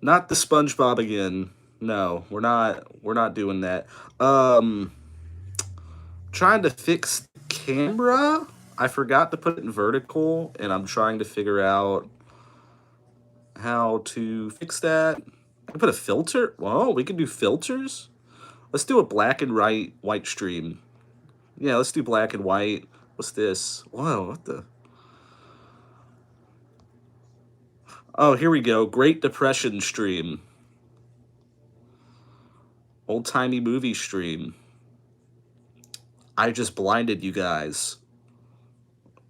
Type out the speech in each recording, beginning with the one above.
Not the SpongeBob again. No, we're not doing that. Um Trying to fix the camera. I forgot to put it in vertical and I'm trying to figure out how to fix that. I can put a filter. Whoa, we can do filters? Let's do a black and white stream. Yeah, let's do black and white. What's this? Whoa, what the? Oh, here we go. Great Depression stream. Old timey movie stream. I just blinded you guys.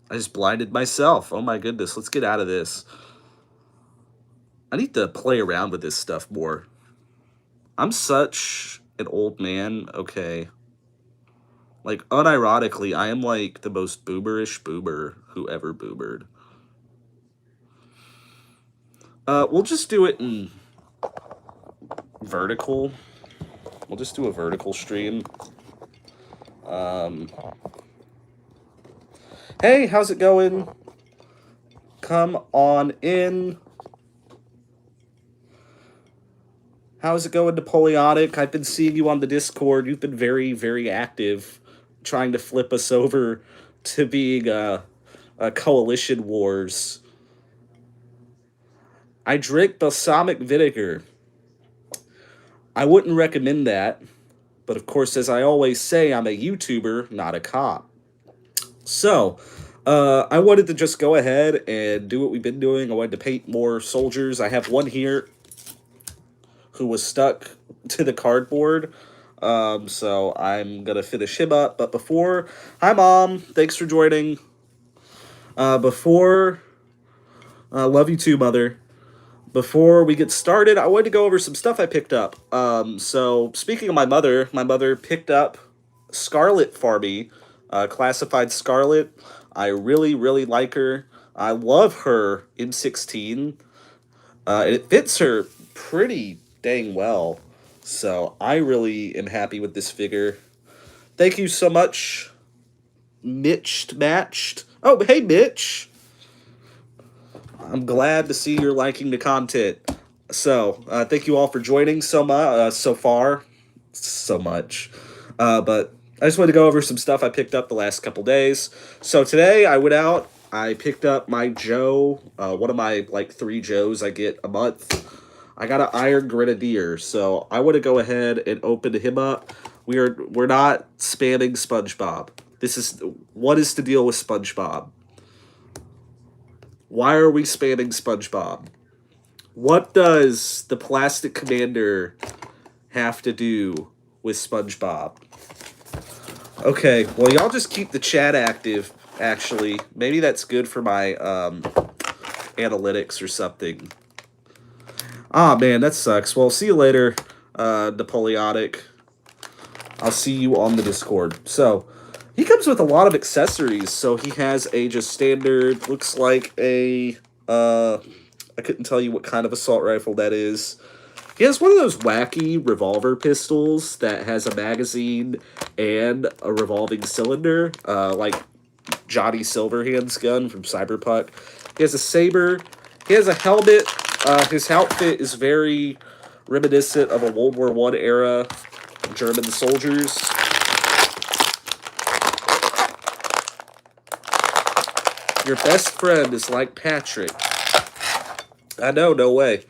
I just blinded myself. Oh my goodness. Let's get out of this. I need to play around with this stuff more. I'm such an old man. Okay. Like, unironically, I am like the most boomerish boomer who ever boomered. We'll just do it in vertical. We'll just do a vertical stream. Hey, how's it going? Come on in. How's it going, Napoleonic? I've been seeing you on the Discord. You've been very, very active, trying to flip us over to being a coalition wars. I drink balsamic vinegar. I wouldn't recommend that, but of course, as I always say, I'm a YouTuber, not a cop. So, I wanted to just go ahead and do what we've been doing. I wanted to paint more soldiers. I have one here who was stuck to the cardboard. So I'm gonna finish him up. But before, hi Mom, thanks for joining. Love you too, Mother. Before we get started, I wanted to go over some stuff I picked up. So speaking of my mother picked up Scarlet for me, classified Scarlet. I really, really like her. I love her in 16. It fits her pretty dang well. So I really am happy with this figure. Thank you so much, Matched. Oh, hey, Mitch. I'm glad to see you're liking the content. So, thank you all for joining so far. So much. But I just wanted to go over some stuff I picked up the last couple days. So today I went out. I picked up my Joe, one of my like 3 Joes I get a month. I got an Iron Grenadier, so I want to go ahead and open him up. We're not spamming SpongeBob. What is the deal with SpongeBob? Why are we spamming SpongeBob? What does the Plastic Commander have to do with SpongeBob? Okay, well, y'all just keep the chat active, actually. Maybe that's good for my analytics or something. Ah, man, that sucks. Well, see you later, Napoleonic. I'll see you on the Discord. So, he comes with a lot of accessories. So, he has a just standard, looks like a, I couldn't tell you what kind of assault rifle that is. He has one of those wacky revolver pistols that has a magazine and a revolving cylinder, like Johnny Silverhand's gun from Cyberpunk. He has a saber. He has a helmet. His outfit is very reminiscent of a World War I era German soldiers. Your best friend is like Patrick. I know, no way.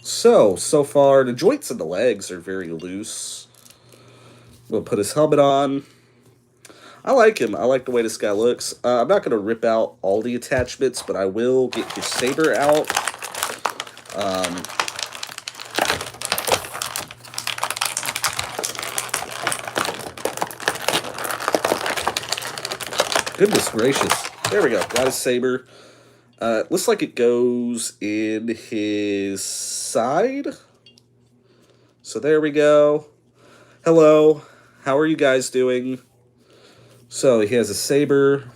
So far, the joints in the legs are very loose. We'll put his helmet on. I like him. I like the way this guy looks. I'm not going to rip out all the attachments, but I will get his saber out. Goodness gracious. There we go. Got his saber. Looks like it goes in his side. So there we go. Hello. How are you guys doing? So he has a saber.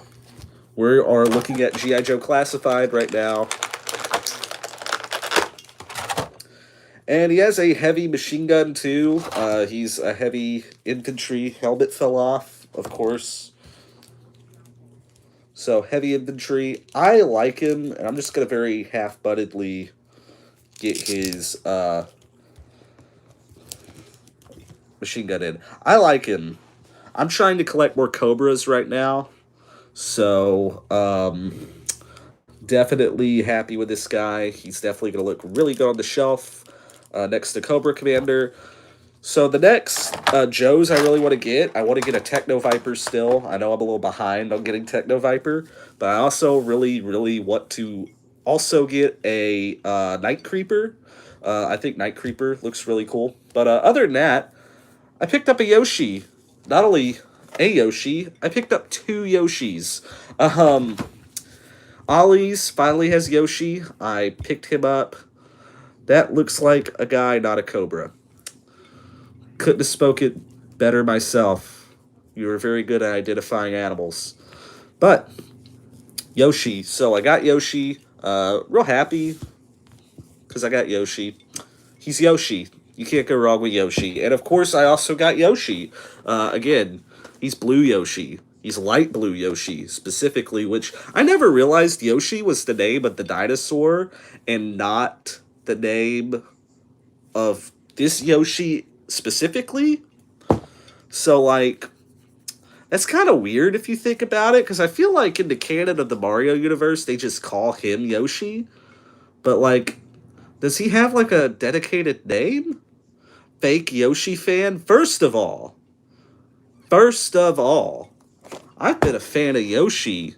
We are looking at G.I. Joe Classified right now. And he has a heavy machine gun too. He's a heavy infantry. Helmet fell off, of course. So heavy infantry. I like him, and I'm just gonna very half-buttedly get his machine gun in. I like him. I'm trying to collect more Cobras right now. So, definitely happy with this guy. He's definitely going to look really good on the shelf next to Cobra Commander. So the next Joes I really want to get, I want to get a Techno Viper still. I know I'm a little behind on getting Techno Viper, but I also really, really want to also get a Night Creeper. I think Night Creeper looks really cool. But other than that, I picked up a Yoshi. Not only a Yoshi, I picked up two Yoshis. Ollie's finally has Yoshi. I picked him up. That looks like a guy, not a Cobra. Couldn't have spoke it better myself. You were very good at identifying animals. But, Yoshi. So I got Yoshi. Real happy because I got Yoshi. He's Yoshi. You can't go wrong with Yoshi. And of course, I also got Yoshi. Again, he's blue Yoshi. He's light blue Yoshi, specifically, which I never realized Yoshi was the name of the dinosaur and not the name of this Yoshi specifically. So, like, that's kind of weird if you think about it, because I feel like in the canon of the Mario universe, they just call him Yoshi. But, like, does he have, like, a dedicated name? Fake Yoshi fan? First of all, I've been a fan of Yoshi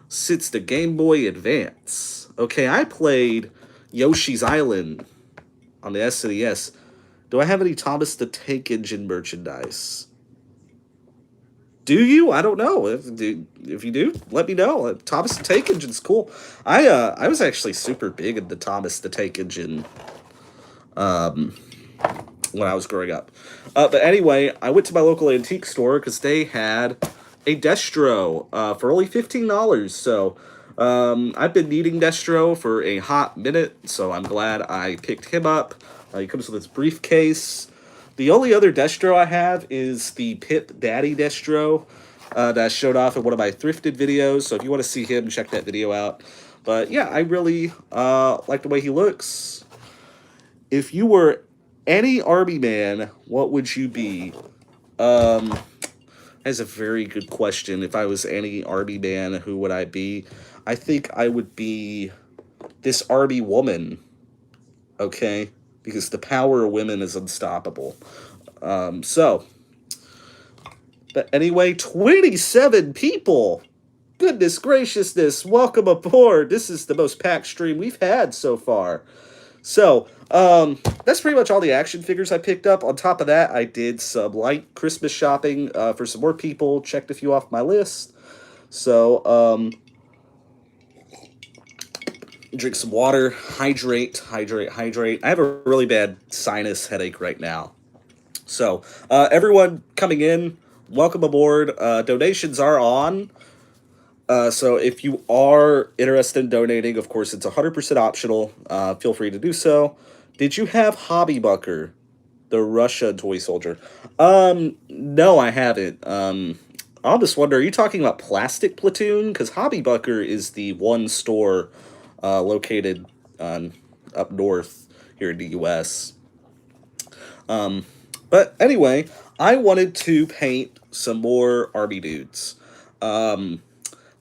since the Game Boy Advance. Okay, I played Yoshi's Island on the SNES. Do I have any Thomas the Tank Engine merchandise? Do you? I don't know. If you do, let me know. Thomas the Tank Engine's cool. I was actually super big into Thomas the Tank Engine when I was growing up. But anyway, I went to my local antique store because they had a Destro for only $15. So I've been needing Destro for a hot minute, so I'm glad I picked him up. He comes with this briefcase. The only other Destro I have is the Pip Daddy Destro that I showed off in one of my thrifted videos. So if you want to see him, check that video out. But yeah, I really like the way he looks. If you were any army man, what would you be? That's a very good question. If I was any army man, who would I be? I think I would be this army woman. Okay? Because the power of women is unstoppable. But anyway, 27 people. Goodness graciousness. Welcome aboard. This is the most packed stream we've had so far. So, that's pretty much all the action figures I picked up. On top of that, I did some light Christmas shopping for some more people. Checked a few off my list. So, drink some water. Hydrate. I have a really bad sinus headache right now. So, everyone coming in, welcome aboard. Donations are on. So if you are interested in donating, of course, it's 100% optional. Feel free to do so. Did you have Hobby Bucker, the Russia toy soldier? No, I haven't. I'll just wonder, are you talking about Plastic Platoon? Because Hobby Bucker is the one store located up north here in the U.S. But anyway, I wanted to paint some more Army dudes.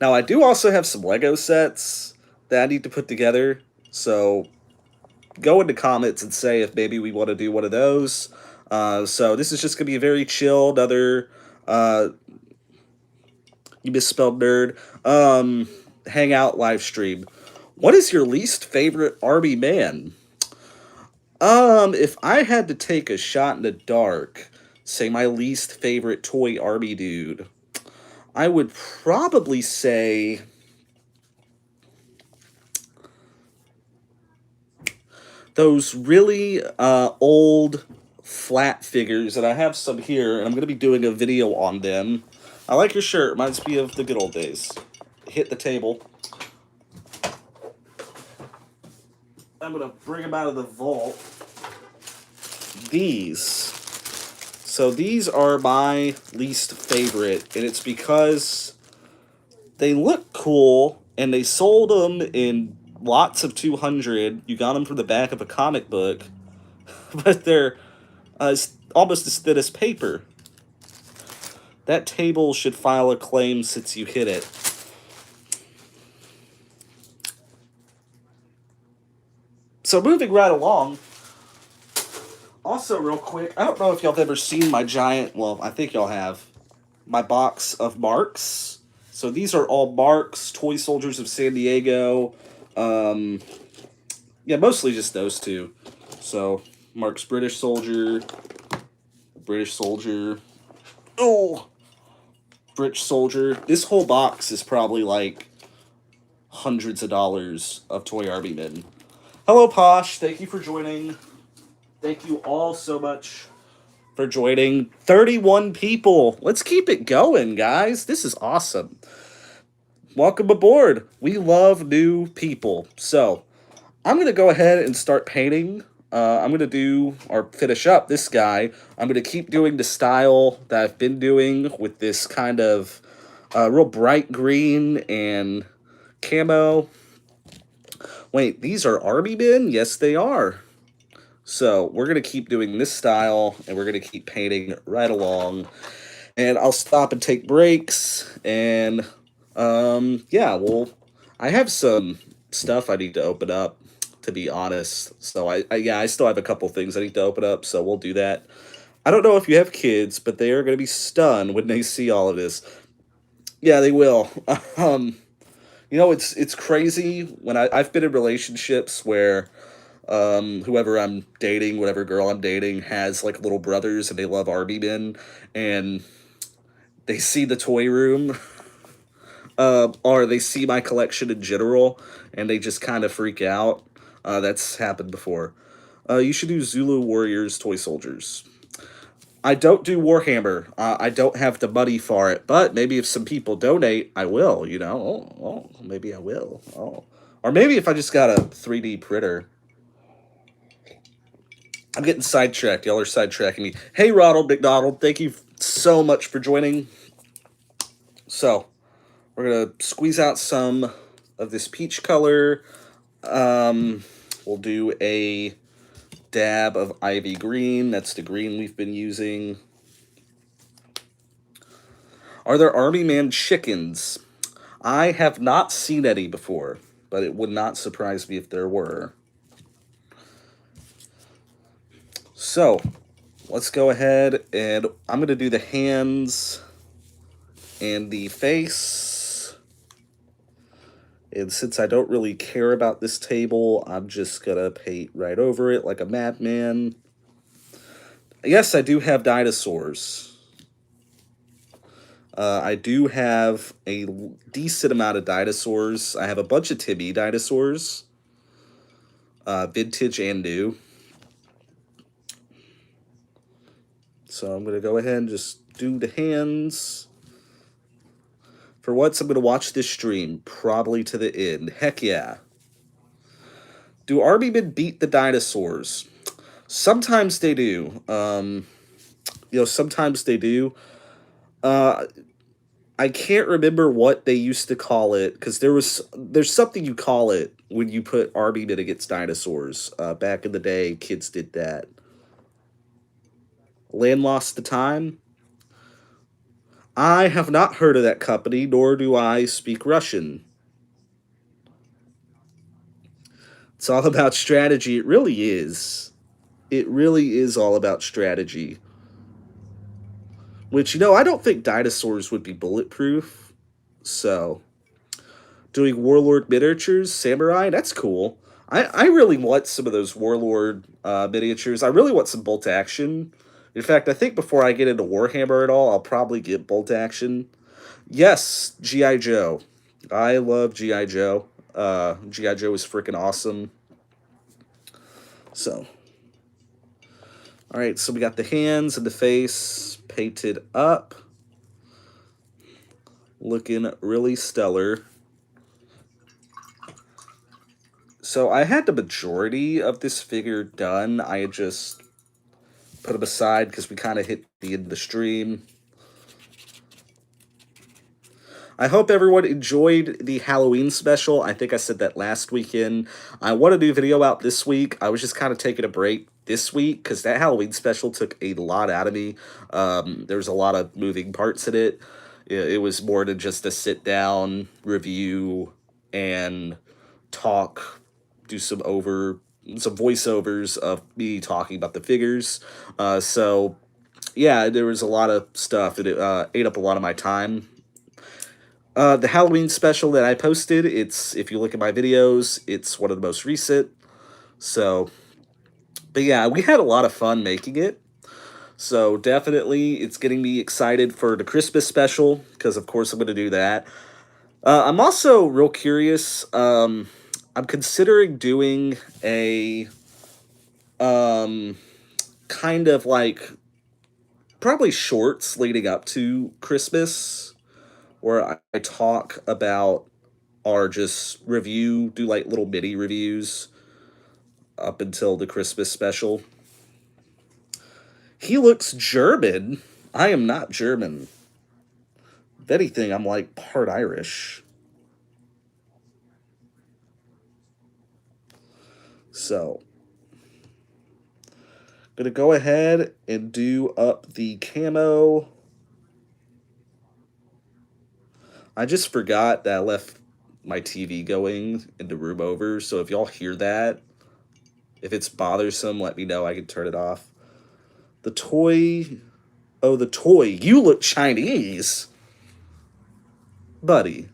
Now, I do also have some Lego sets that I need to put together, so go into comments and say if maybe we want to do one of those. So this is just going to be a very chill, another, you misspelled nerd, hangout live stream. What is your least favorite Army man? If I had to take a shot in the dark, say my least favorite toy Army dude, I would probably say those really old flat figures, and I have some here, and I'm going to be doing a video on them. I like your shirt. Reminds me of the good old days. Hit the table. I'm going to bring them out of the vault. These. So these are my least favorite, and it's because They look cool, and they sold them in lots of 200. You got them from the back of a comic book, but they're almost as thin as paper. That table should file a claim since you hit it. So moving right along. Also, real quick, I don't know if y'all have ever seen my giant, well, I think y'all have, my box of Marks. So these are all Marks, Toy Soldiers of San Diego. Yeah, mostly just those two. So, Mark's British Soldier, oh, British Soldier. This whole box is probably like hundreds of dollars of Toy Army Men. Hello, Posh. Thank you for joining. Thank you all so much for joining. 31 people. Let's keep it going, guys. This is awesome. Welcome aboard. We love new people. So, I'm going to go ahead and start painting. I'm going to do, or finish up this guy. I'm going to keep doing the style that I've been doing with this kind of real bright green and camo. Wait, these are Army Men? Yes, they are. So we're going to keep doing this style, and we're going to keep painting right along. And I'll stop and take breaks, and yeah, well, I have some stuff I need to open up, to be honest. So I still have a couple things I need to open up, so we'll do that. I don't know if you have kids, but they are going to be stunned when they see all of this. Yeah, they will. um, it's crazy when I've been in relationships where whoever I'm dating, whatever girl I'm dating, has like little brothers and they love Army Men, and they see the toy room, or they see my collection in general, and they just kind of freak out. That's happened before. You should do Zulu Warriors Toy Soldiers. I don't do Warhammer. I don't have the money for it, but maybe if some people donate, I will, you know? Maybe I will. Oh. Or maybe if I just got a 3D printer. I'm getting sidetracked. Y'all are sidetracking me. Hey, Ronald McDonald, thank you so much for joining. So, we're going to squeeze out some of this peach color. We'll do a dab of ivy green. That's the green we've been using. Are there Army Man chickens? I have not seen any before, but it would not surprise me if there were. So, let's go ahead and I'm going to do the hands and the face. And since I don't really care about this table, I'm just going to paint right over it like a madman. Yes, I do have dinosaurs. I do have a decent amount of dinosaurs. I have a bunch of Timmy dinosaurs. Vintage and new. So I'm going to go ahead and just do the hands. For once, I'm going to watch this stream, probably to the end. Heck yeah. Do Army Men beat the dinosaurs? Sometimes they do. Sometimes they do. I can't remember what they used to call it, because there's something you call it when you put Army Men against dinosaurs. Back in the day, kids did that. Land Lost the Time? I have not heard of that company, nor do I speak Russian. It's all about strategy. It really is. It really is all about strategy. Which, I don't think dinosaurs would be bulletproof. So, doing Warlord miniatures, Samurai, that's cool. I really want some of those Warlord miniatures. I really want some bolt action. In fact, I think before I get into Warhammer at all, I'll probably get bolt action. Yes, G.I. Joe. I love G.I. Joe. G.I. Joe is freaking awesome. So, alright, so we got the hands and the face painted up. Looking really stellar. So I had the majority of this figure done. I had just put them aside because we kind of hit the end of the stream. I hope everyone enjoyed the Halloween special. I think I said that last weekend. I want a new video out this week. I was just kind of taking a break this week because that Halloween special took a lot out of me. There was a lot of moving parts in it. It was more than just a sit down review and talk, do some voiceovers of me talking about the figures. So yeah, there was a lot of stuff, and it ate up a lot of my time. The Halloween special that I posted, it's, if you look at my videos, it's one of the most recent. So, but yeah, we had a lot of fun making it. So definitely, it's getting me excited for the Christmas special because, of course, I'm going to do that. I'm also real curious. I'm considering doing a um, kind of like probably shorts leading up to Christmas where I talk about or just review, do like little mini reviews up until the Christmas special. He looks German. I am not German. If anything, I'm like part Irish. So, gonna go ahead and do up the camo. I just forgot that I left my TV going in the room over, so if y'all hear that, if it's bothersome, let me know. I can turn it off. The toy. Oh, the toy. You look Chinese. Buddy,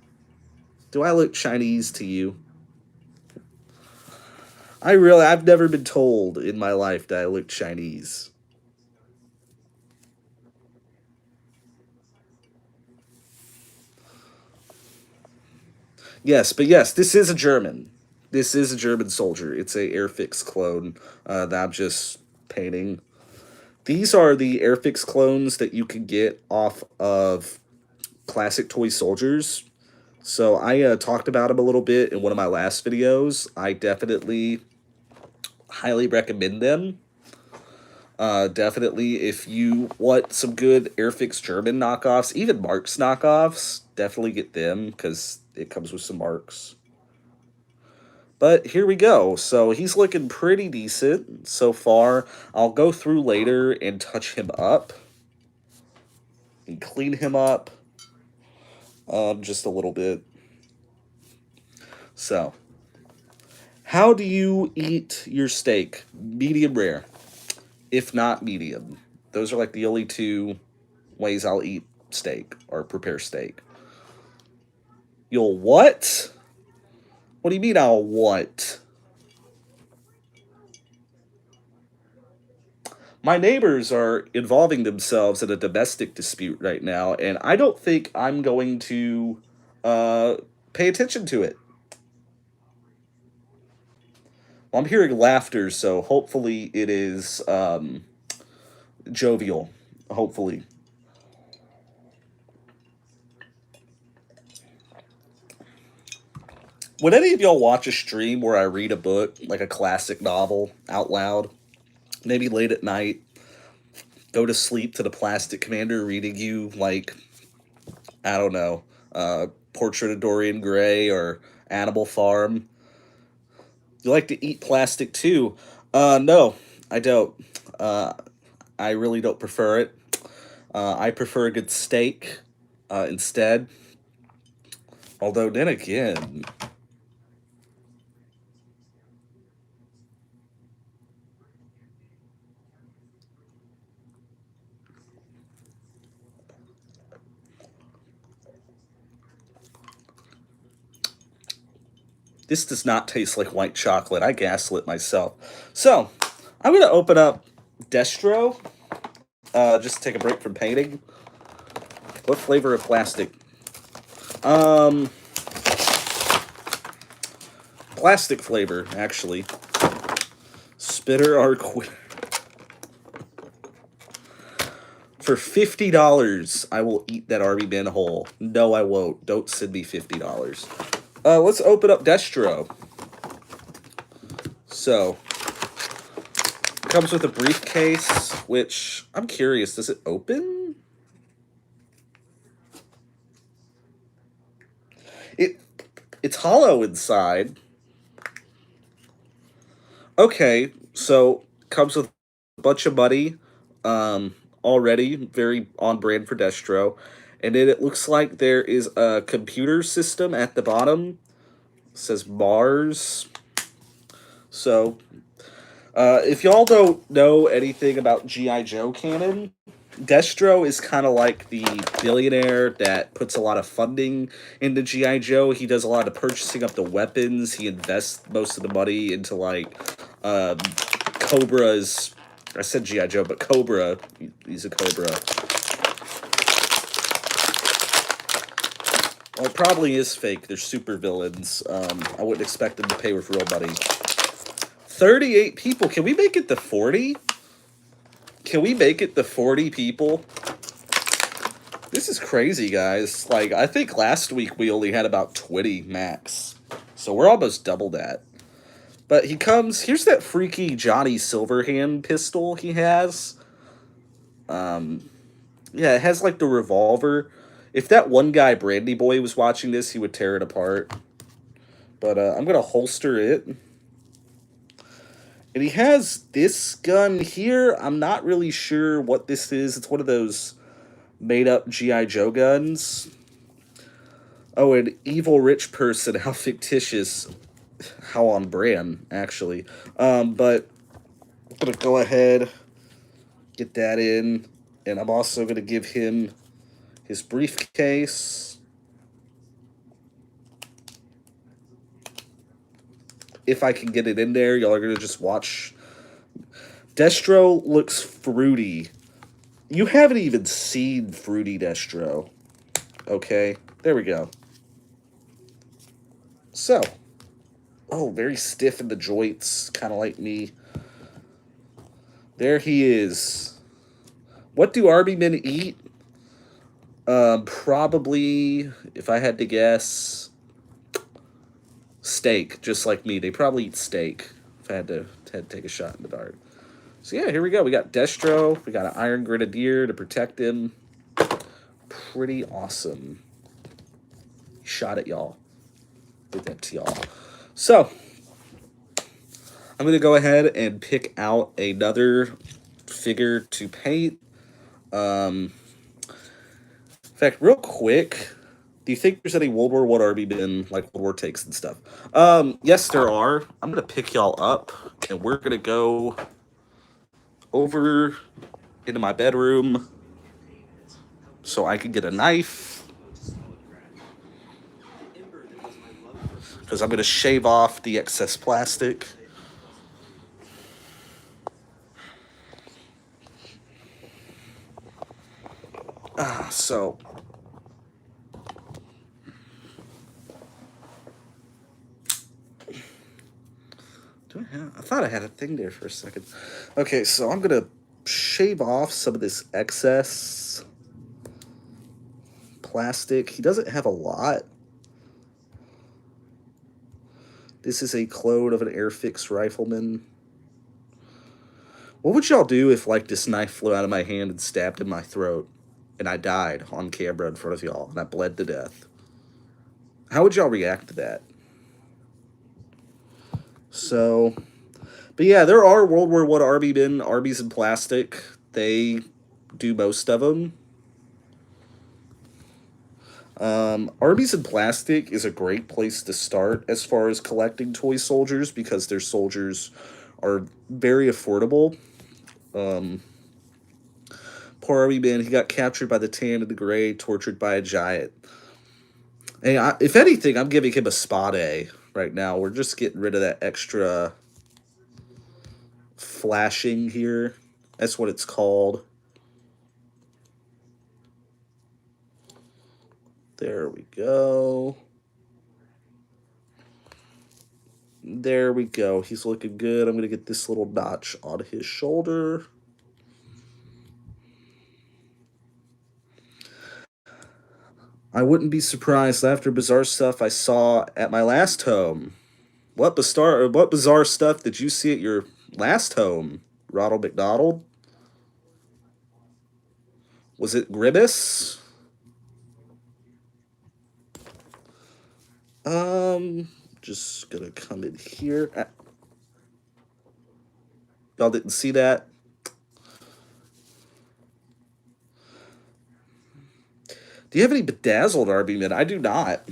do I look Chinese to you? I've never been told in my life that I look Chinese. Yes, but yes, this is a German. This is a German soldier. It's a Airfix clone that I'm just painting. These are the Airfix clones that you can get off of classic toy soldiers. So I talked about them a little bit in one of my last videos. I definitely highly recommend them. Definitely, if you want some good Airfix German knockoffs, even Marks knockoffs, definitely get them because it comes with some Marks. But here we go. So he's looking pretty decent so far. I'll go through later and touch him up and clean him up just a little bit. So, how do you eat your steak? Medium rare, if not medium. Those are like the only two ways I'll eat steak or prepare steak. You'll what? What do you mean I'll what? My neighbors are involving themselves in a domestic dispute right now, and I don't think I'm going to uh, pay attention to it. Well, I'm hearing laughter, so hopefully it is jovial. Hopefully. Would any of y'all watch a stream where I read a book, like a classic novel, out loud? Maybe late at night, go to sleep to the Plastic Commander reading you, like, I don't know, Portrait of Dorian Gray or Animal Farm. You like to eat plastic too? No, I don't. Uh, I really don't prefer it. I prefer a good steak instead. Although, then again, this does not taste like white chocolate. I gaslit myself. So, I'm going to open up Destro. Just take a break from painting. What flavor of plastic? Um, Plastic flavor, actually. Spitter or quitter. For $50, I will eat that Army bin whole. No, I won't. Don't send me $50. Let's open up Destro. So, comes with a briefcase, which I'm curious, does it open? It it's hollow inside. Okay, so comes with a bunch of money, already very on brand for Destro, and then it looks like there is a computer system at the bottom. It says Mars. So, if y'all don't know anything about GI Joe canon, Destro is kind of like the billionaire that puts a lot of funding into GI Joe. He does a lot of purchasing of the weapons. He invests most of the money into like Cobra's. I said GI Joe, but Cobra. He's a Cobra. Well, it probably is fake. They're super villains. I wouldn't expect them to pay with real money. 38 people. Can we make it to 40? Can we make it to 40 people? This is crazy, guys. Like, I think last week we only had about 20 max. So we're almost double that. But he comes... Here's that freaky Johnny Silverhand pistol he has. Yeah, it has, like, the revolver. If that one guy, Brandy Boy, was watching this, he would tear it apart. But I'm going to holster it. And he has this gun here. I'm not really sure what this is. It's one of those made-up G.I. Joe guns. Oh, an evil rich person. How fictitious. How on brand, actually. But I'm going to go ahead, get that in. And I'm also going to give him his briefcase. If I can get it in there, y'all are going to just watch. Destro looks fruity. You haven't even seen Fruity Destro. Okay, there we go. So, oh, very stiff in the joints, kind of like me. There he is. What do army men eat? Probably, if I had to guess, steak, just like me. They probably eat steak, if I had to take a shot in the dark. So yeah, here we go. We got Destro. We got an Iron Grenadier to protect him. Pretty awesome. Shot at y'all. Did that to y'all. So, I'm going to go ahead and pick out another figure to paint. In fact, real quick, do you think there's any World War I army men, like World War takes and stuff? Yes, there are. I'm going to pick y'all up, and we're going to go over into my bedroom so I can get a knife. Because I'm going to shave off the excess plastic. So... I thought I had a thing there for a second. Okay, so I'm going to shave off some of this excess plastic. He doesn't have a lot. This is a clone of an Airfix rifleman. What would y'all do if, like, this knife flew out of my hand and stabbed in my throat and I died on camera in front of y'all and I bled to death? How would y'all react to that? So... But yeah, there are World War I army men, armies in plastic. They do most of them. Armies in plastic is a great place to start as far as collecting toy soldiers because their soldiers are very affordable. Poor army man, he got captured by the Tan and the Gray, tortured by a giant. And if anything, I'm giving him a spot A right now. We're just getting rid of that extra... flashing here. That's what it's called. There we go. There we go. He's looking good. I'm going to get this little notch on his shoulder. I wouldn't be surprised after bizarre stuff I saw at my last home. What bizarre stuff did you see at your last home, Ronald McDonald? Was it Grimace? Just gonna come in here. Y'all didn't see that? Do you have any bedazzled argument? I do not.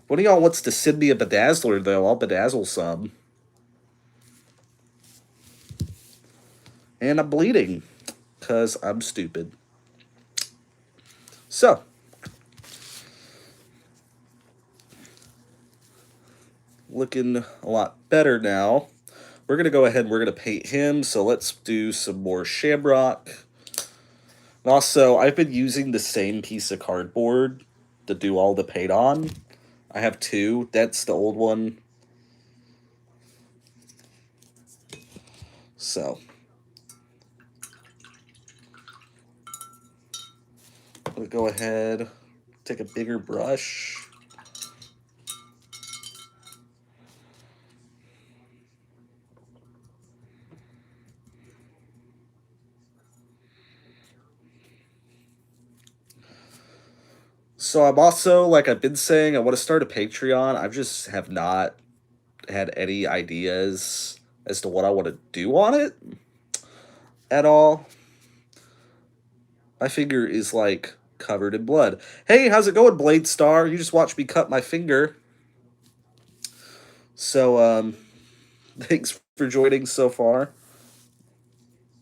One of y'all wants to send me a bedazzler, though. I'll bedazzle some. And I'm bleeding. Because I'm stupid. So. Looking a lot better now. We're going to go ahead and we're going to paint him. So let's do some more shamrock. And also, I've been using the same piece of cardboard to do all the paint on. I have two. That's the old one. So. I'm going to go ahead, take a bigger brush. So I'm also, like I've been saying, I want to start a Patreon. I just have not had any ideas as to what I want to do on it at all. My finger is, like, covered in blood. Hey, how's it going, Blade Star? You just watched me cut my finger. So, thanks for joining so far.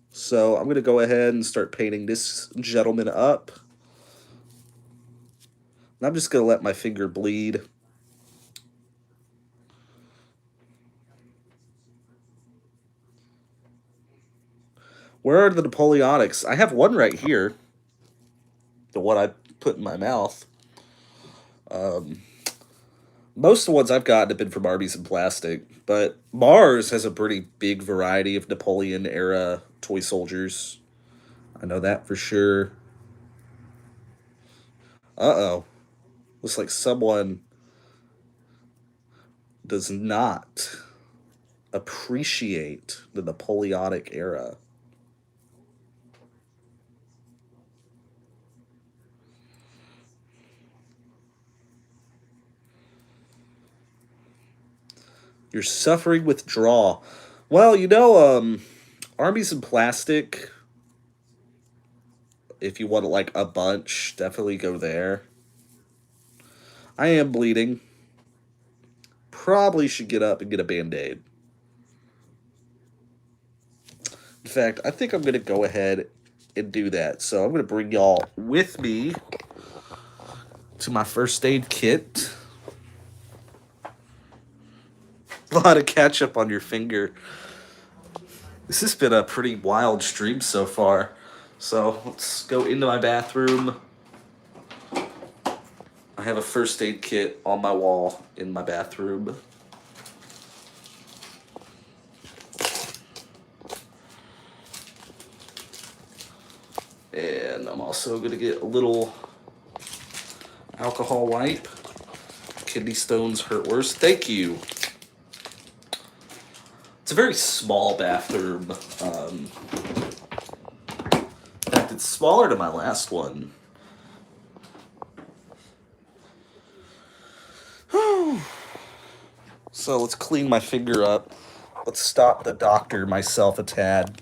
So I'm going to go ahead and start painting this gentleman up. And I'm just going to let my finger bleed. Where are the Napoleonics? I have one right here. The one I put in my mouth. Most of the ones I've gotten have been from Arby's and Plastic. But Mars has a pretty big variety of Napoleon-era toy soldiers. I know that for sure. Uh-oh. Looks like someone does not appreciate the Napoleonic era. You're suffering withdrawal. Well, Armies in Plastic, if you want like a bunch, definitely go there. I am bleeding. Probably should get up and get a Band-Aid. In fact, I think I'm going to go ahead and do that. So I'm going to bring y'all with me to my first aid kit. A lot of ketchup on your finger. This has been a pretty wild stream so far. So let's go into my bathroom. I have a first aid kit on my wall in my bathroom. And I'm also going to get a little alcohol wipe. Kidney stones hurt worse. Thank you. It's a very small bathroom. In fact, it's smaller than my last one. So let's clean my finger up. Let's stop the doctor myself a tad.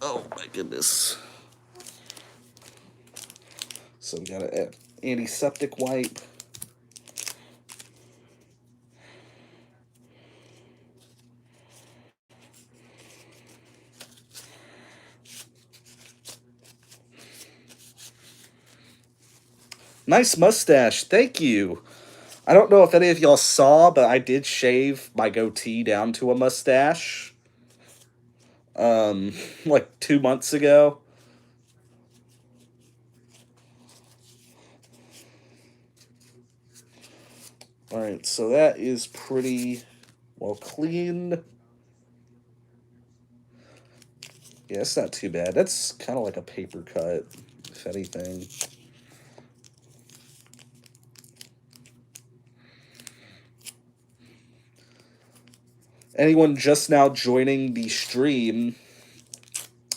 Oh my goodness. So we got an antiseptic wipe. Nice mustache. Thank you. I don't know if any of y'all saw, but I did shave my goatee down to a mustache. Like 2 months ago. Alright, so that is pretty well cleaned. Yeah, it's not too bad. That's kind of like a paper cut, if anything. Anyone just now joining the stream,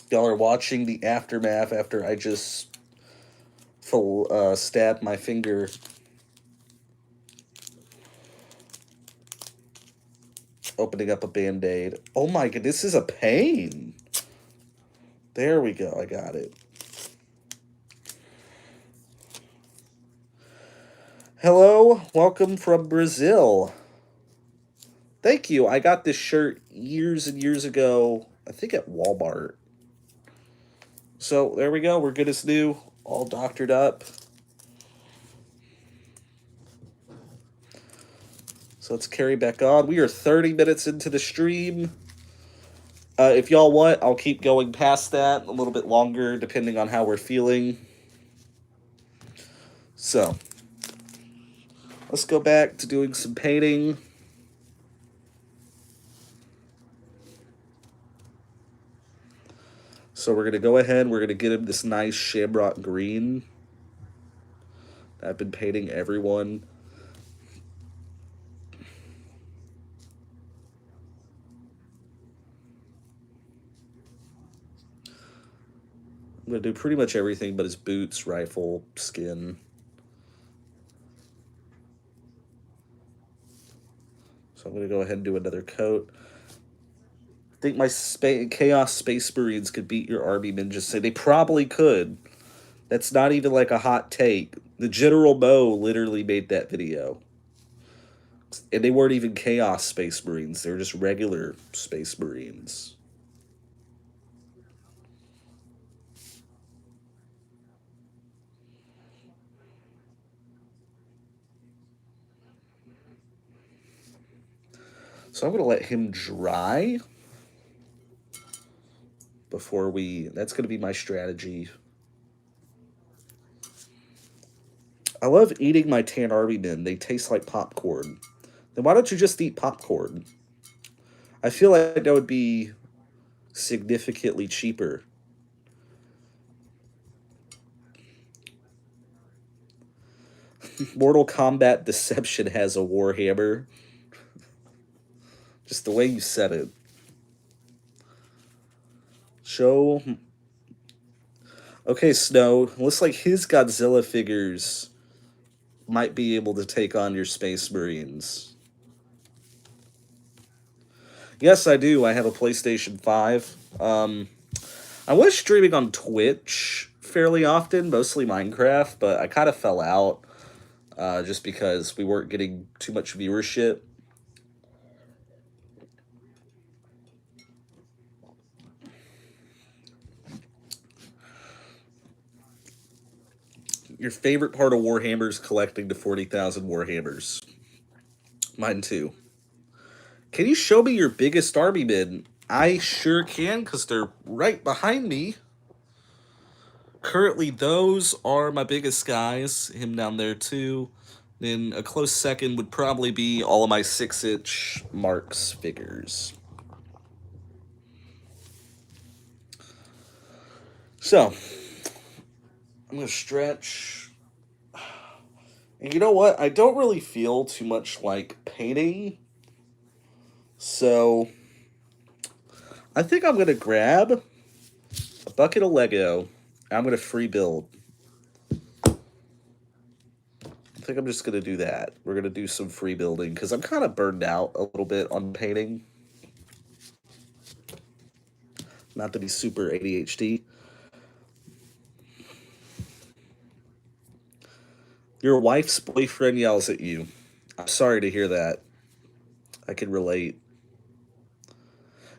y'all are watching the aftermath after I just Stab my finger. Opening up a Band-Aid. Oh my god, this is a pain. There we go, I got it. Hello, welcome from Brazil. Thank you. I got this shirt years and years ago, I think at Walmart. So there we go, we're good as new, all doctored up. So let's carry back on. We are 30 minutes into the stream. If y'all want, I'll keep going past that a little bit longer, depending on how we're feeling. So, let's go back to doing some painting. So we're going to go ahead, we're going to get him this nice shamrock green. I've been painting everyone. I'm going to do pretty much everything but his boots, rifle, skin. So I'm going to go ahead and do another coat. I think my Chaos Space Marines could beat your Army Ninja. Say they probably could. That's not even like a hot take. The General Mo literally made that video. And they weren't even Chaos Space Marines. They were just regular Space Marines. So I'm going to let him dry before we... That's going to be my strategy. I love eating my tan Army Men. They taste like popcorn. Then why don't you just eat popcorn? I feel like that would be significantly cheaper. Mortal Kombat Deception has a Warhammer. Just the way you said it. Show. Okay, Snow. Looks like his Godzilla figures might be able to take on your Space Marines. Yes, I do. I have a PlayStation 5. I was streaming on Twitch fairly often, mostly Minecraft, but I kind of fell out just because we weren't getting too much viewership. Your favorite part of Warhammer is collecting the 40,000 Warhammers. Mine too. Can you show me your biggest Army Men? I sure can, because they're right behind me. Currently, those are my biggest guys. Him down there too. Then a close second would probably be all of my 6-inch Marks figures. So, I'm going to stretch. And you know what? I don't really feel too much like painting. So, I think I'm going to grab a bucket of Lego. I'm going to free build. I think I'm just going to do that. We're going to do some free building because I'm kind of burned out a little bit on painting. Not to be super ADHD. Your wife's boyfriend yells at you. I'm sorry to hear that. I can relate.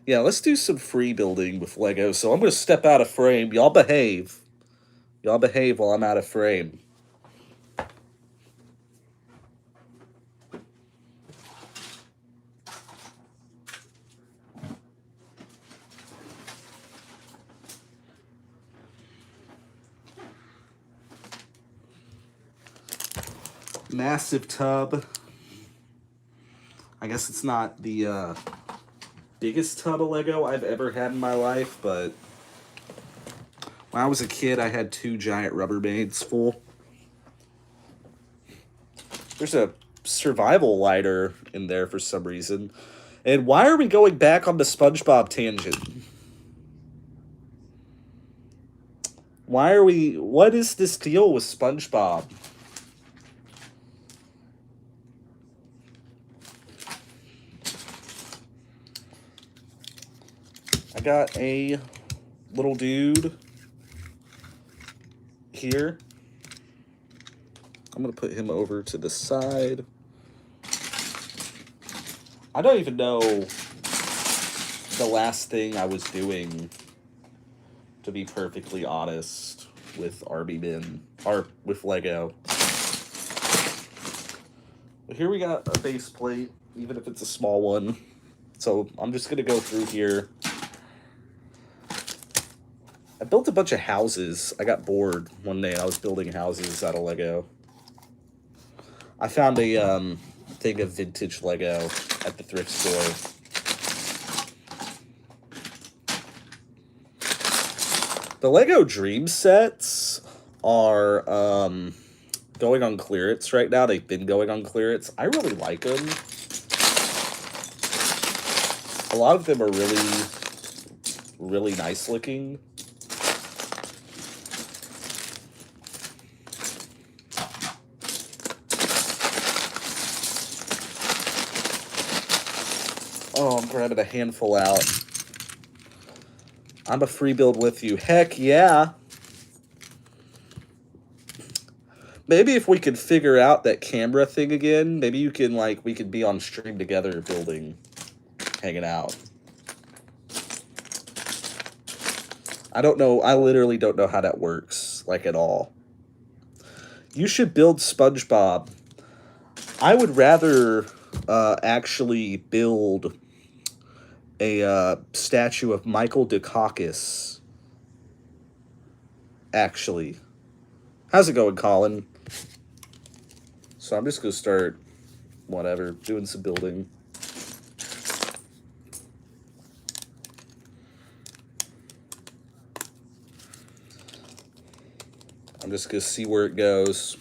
Yeah, let's do some free building with Lego. So I'm going to step out of frame. Y'all behave. Y'all behave while I'm out of frame. Massive tub. I guess it's not the biggest tub of Lego I've ever had in my life, but when I was a kid, I had 2 giant Rubbermaids full. There's a survival lighter in there for some reason. And why are we going back on the SpongeBob tangent? Why are we... What is this deal with SpongeBob? I got a little dude here. I'm going to put him over to the side. I don't even know the last thing I was doing, to be perfectly honest, with Army Men, or with Lego. But here we got a base plate, even if it's a small one. So I'm just going to go through here. I built a bunch of houses. I got bored one day. I was building houses out of Lego. I found a thing of vintage Lego at the thrift store. The Lego Dream sets are going on clearance right now. They've been going on clearance. I really like them. A lot of them are really, really nice looking. Oh, I'm grabbing a handful out. I'm a free build with you. Heck yeah. Maybe if we could figure out that camera thing again, maybe you can, like, we could be on stream together building, hanging out. I don't know. I literally don't know how that works, like, at all. You should build SpongeBob. I would rather actually build a statue of Michael Dukakis. Actually. How's it going, Colin? So I'm just going to start, whatever, doing some building. I'm just going to see where it goes.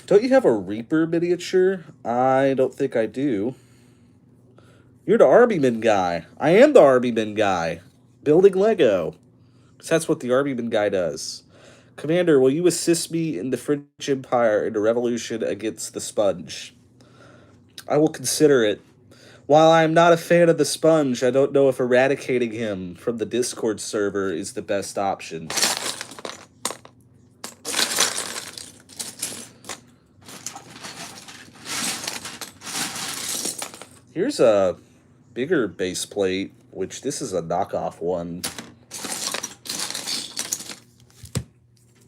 Don't you have a Reaper miniature? I don't think I do. You're the Army Men guy. I am the Army Men guy. Building Lego. Because that's what the Army Men guy does. Commander, will you assist me in the French Empire in the revolution against the Sponge? I will consider it. While I am not a fan of the Sponge, I don't know if eradicating him from the Discord server is the best option. Here's a bigger base plate, which this is a knockoff one.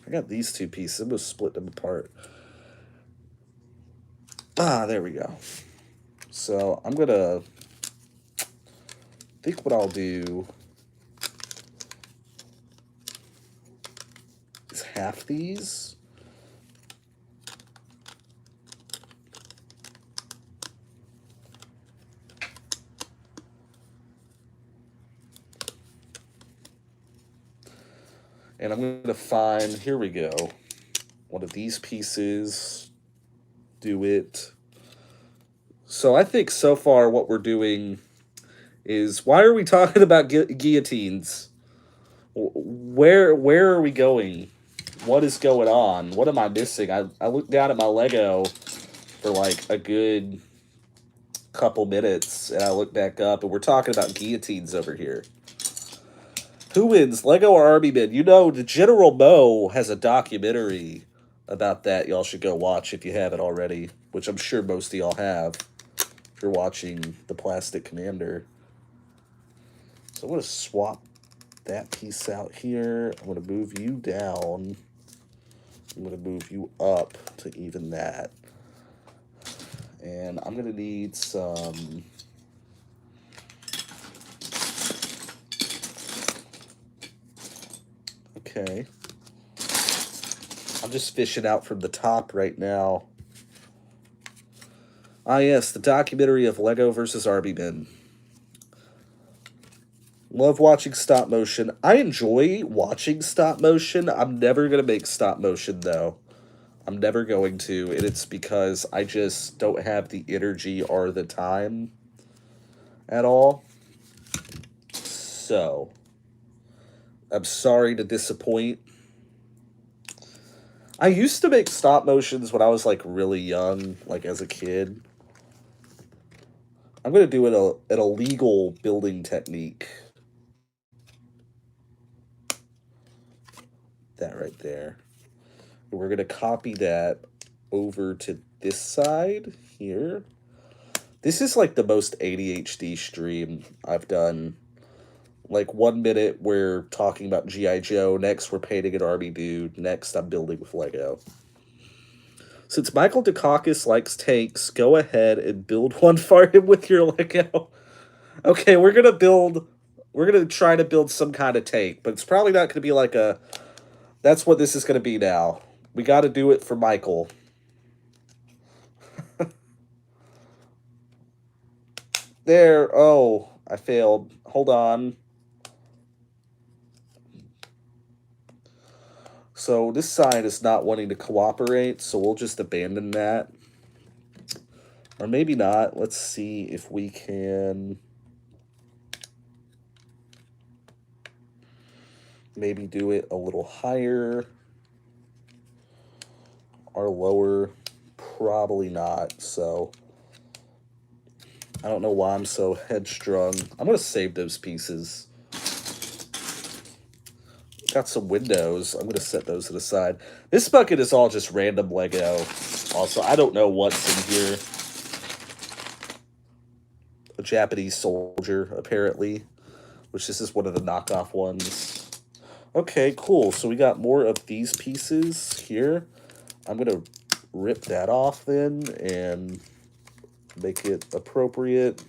I got these two pieces. I'm going to split them apart. Ah, there we go. So I'm going to... I think what I'll do is half these. And I'm going to find, here we go, one of these pieces, do it. So I think so far what we're doing is, why are we talking about guillotines? Where are we going? What is going on? What am I missing? I looked down at my Lego for like a good couple minutes, and I looked back up, and we're talking about guillotines over here. Who wins, Lego or Army Men? You know, the General Mo has a documentary about that y'all should go watch if you haven't already, which I'm sure most of y'all have if you're watching The Plastic Commander. So I'm going to swap that piece out here. I'm going to move you down. I'm going to move you up to even that. And I'm going to need some... Okay. I'm just fishing out from the top right now. Ah, yes, the documentary of Lego versus Army Men. Love watching stop motion. I enjoy watching stop motion. I'm never going to make stop motion, though. I'm never going to, and it's because I just don't have the energy or the time at all. So, I'm sorry to disappoint. I used to make stop motions when I was like really young, like as a kid. I'm gonna do an illegal building technique. That right there. We're gonna copy that over to this side here. This is like the most ADHD stream I've done. Like 1 minute we're talking about G.I. Joe, next we're painting an army dude, next I'm building with Lego. Since Michael Dukakis likes tanks, go ahead and build one for him with your Lego. Okay, we're gonna try to build some kind of tank, but it's probably not gonna be like a that's what this is gonna be now. We gotta do it for Michael. There, oh, I failed. Hold on. So this side is not wanting to cooperate, so we'll just abandon that. Or maybe not. Let's see if we can maybe do it a little higher or lower. Probably not, so I don't know why I'm so headstrong. I'm going to save those pieces. Got some windows. I'm going to set those to the side. This bucket is all just random Lego. Also, I don't know what's in here. A Japanese soldier, apparently. Which this is one of the knockoff ones. Okay, cool. So we got more of these pieces here. I'm going to rip that off then and make it appropriate.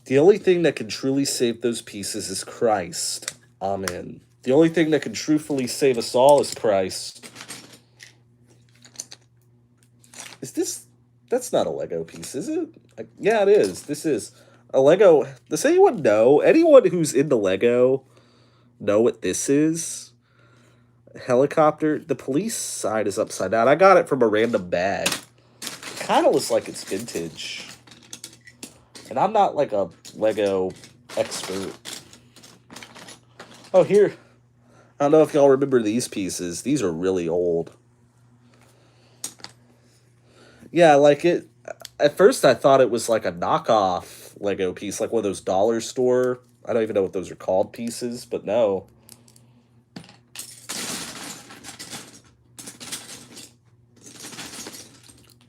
The only thing that can truly save those pieces is Christ. Amen. The only thing that can truthfully save us all is Christ. Is this... That's not a Lego piece, is it? Yeah, it is. This is a Lego... Does anyone know? Anyone who's into Lego know what this is? Helicopter. The police side is upside down. I got it from a random bag. It kind of looks like it's vintage. And I'm not like a Lego expert. Oh, here. I don't know if y'all remember these pieces. These are really old. Yeah, like it. At first, I thought it was like a knockoff Lego piece, like one of those dollar store. I don't even know what those are called pieces, but no.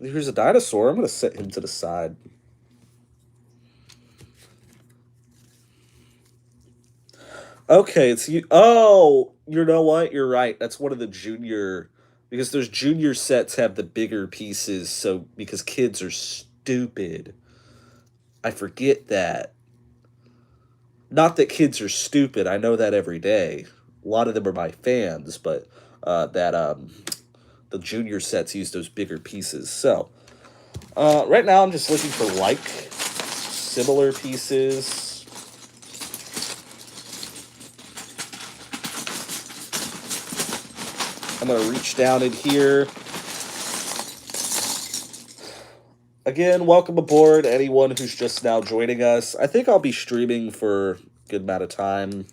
Here's a dinosaur. I'm going to set him to the side. Okay, it's you. Oh, you know what? You're right. That's one of the junior, because those junior sets have the bigger pieces. So because kids are stupid, I forget that. Not that kids are stupid. I know that every day. A lot of them are my fans, but that the junior sets use those bigger pieces. So right now I'm just looking for like similar pieces. I'm going to reach down in here. Again, welcome aboard, anyone who's just now joining us. I think I'll be streaming for a good amount of time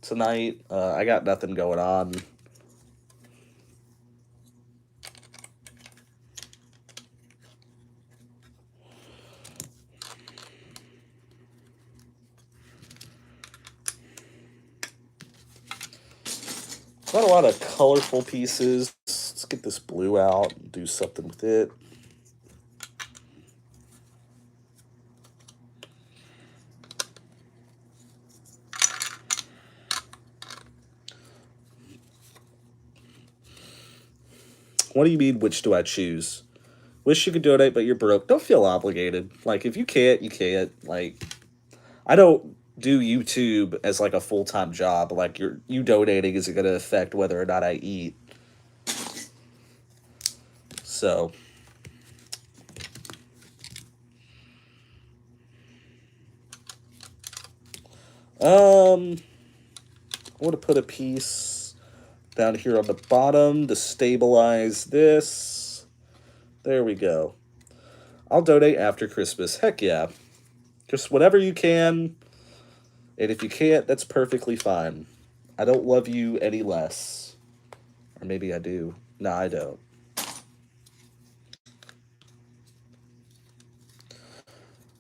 tonight. I got nothing going on. Not a lot of colorful pieces. Let's get this blue out and do something with it. What do you mean, which do I choose? Wish you could donate, but you're broke. Don't feel obligated. Like, if you can't, you can't. Like, I don't do YouTube as, like, a full-time job. Like, you donating isn't going to affect whether or not I eat. So... I want to put a piece down here on the bottom to stabilize this. There we go. I'll donate after Christmas. Heck yeah. Just whatever you can. And if you can't, that's perfectly fine. I don't love you any less. Or maybe I do. No, I don't.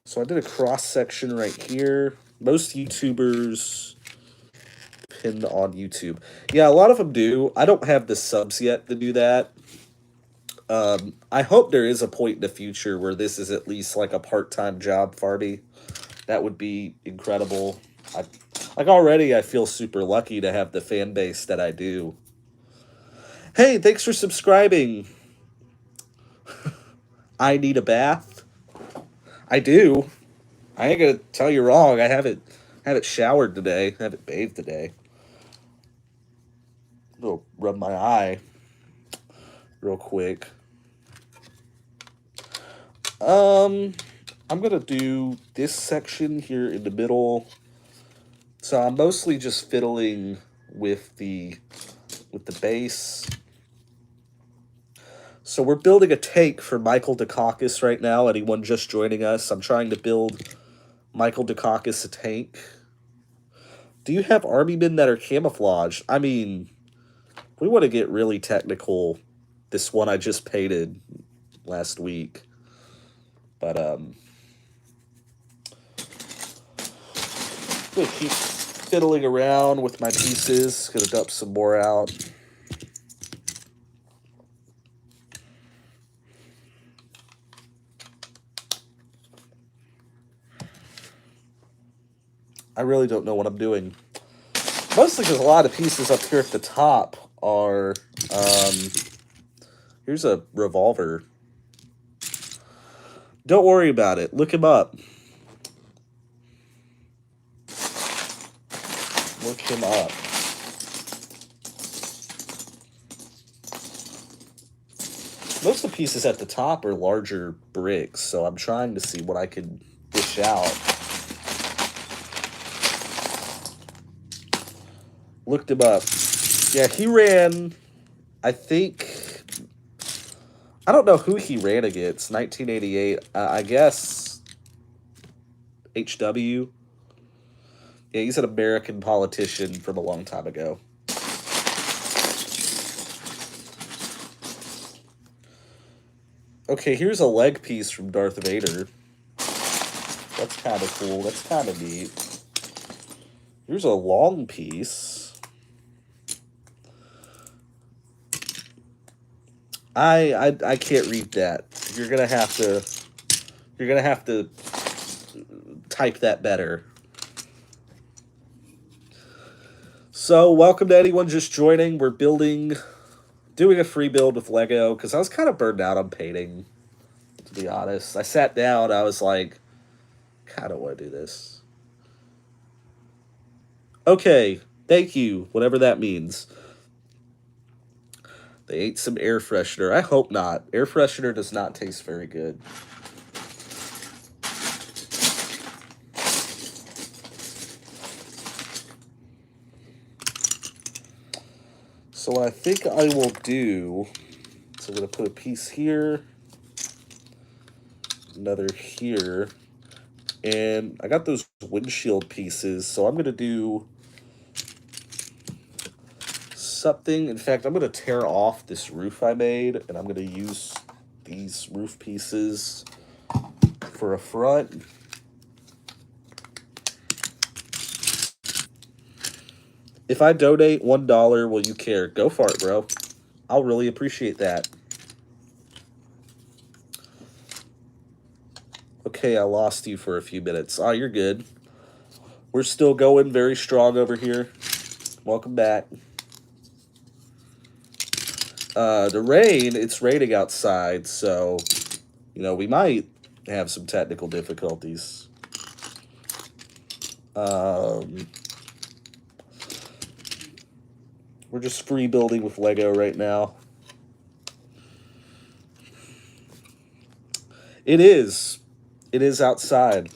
So I did a cross section right here. Most YouTubers pinned on YouTube. Yeah, a lot of them do. I don't have the subs yet to do that. I hope there is a point in the future where this is at least like a part-time job, Farby. That would be incredible. Already I feel super lucky to have the fan base that I do. Hey, thanks for subscribing. I need a bath. I do. I ain't gonna tell you wrong. I haven't showered today. I haven't bathed today. I'll rub my eye real quick. I'm gonna do this section here in the middle. So I'm mostly just fiddling with the base. So we're building a tank for Michael Dukakis right now. Anyone just joining us? I'm trying to build Michael Dukakis a tank. Do you have army men that are camouflaged? I mean, we want to get really technical. This one I just painted last week. But, I'm going to keep fiddling around with my pieces. Going to dump some more out. I really don't know what I'm doing. Mostly because a lot of pieces up here at the top are, here's a revolver. Don't worry about it. Look him up. Look him up. Most of the pieces at the top are larger bricks, so I'm trying to see what I can dish out. Looked him up. Yeah, he ran, I think, I don't know who he ran against. 1988, I guess HW. Yeah, he's an American politician from a long time ago. Okay, here's a leg piece from Darth Vader. That's kind of cool. That's kind of neat. Here's a long piece. I can't read that. You're gonna have to type that better. So welcome to anyone just joining. We're doing a free build with Lego because I was kind of burned out on painting, to be honest. I sat down, I was like, I don't want to do this. Okay, thank you, whatever that means. They ate some air freshener. I hope not. Air freshener does not taste very good. So what I think I will do, so I'm going to put a piece here, another here, and I got those windshield pieces, so I'm going to do something. In fact, I'm going to tear off this roof I made, and I'm going to use these roof pieces for a front. If I donate $1, will you care? Go for it, bro. I'll really appreciate that. Okay, I lost you for a few minutes. Oh, you're good. We're still going very strong over here. Welcome back. The rain, it's raining outside, so, we might have some technical difficulties. We're just free building with Lego right now. It is. It is outside.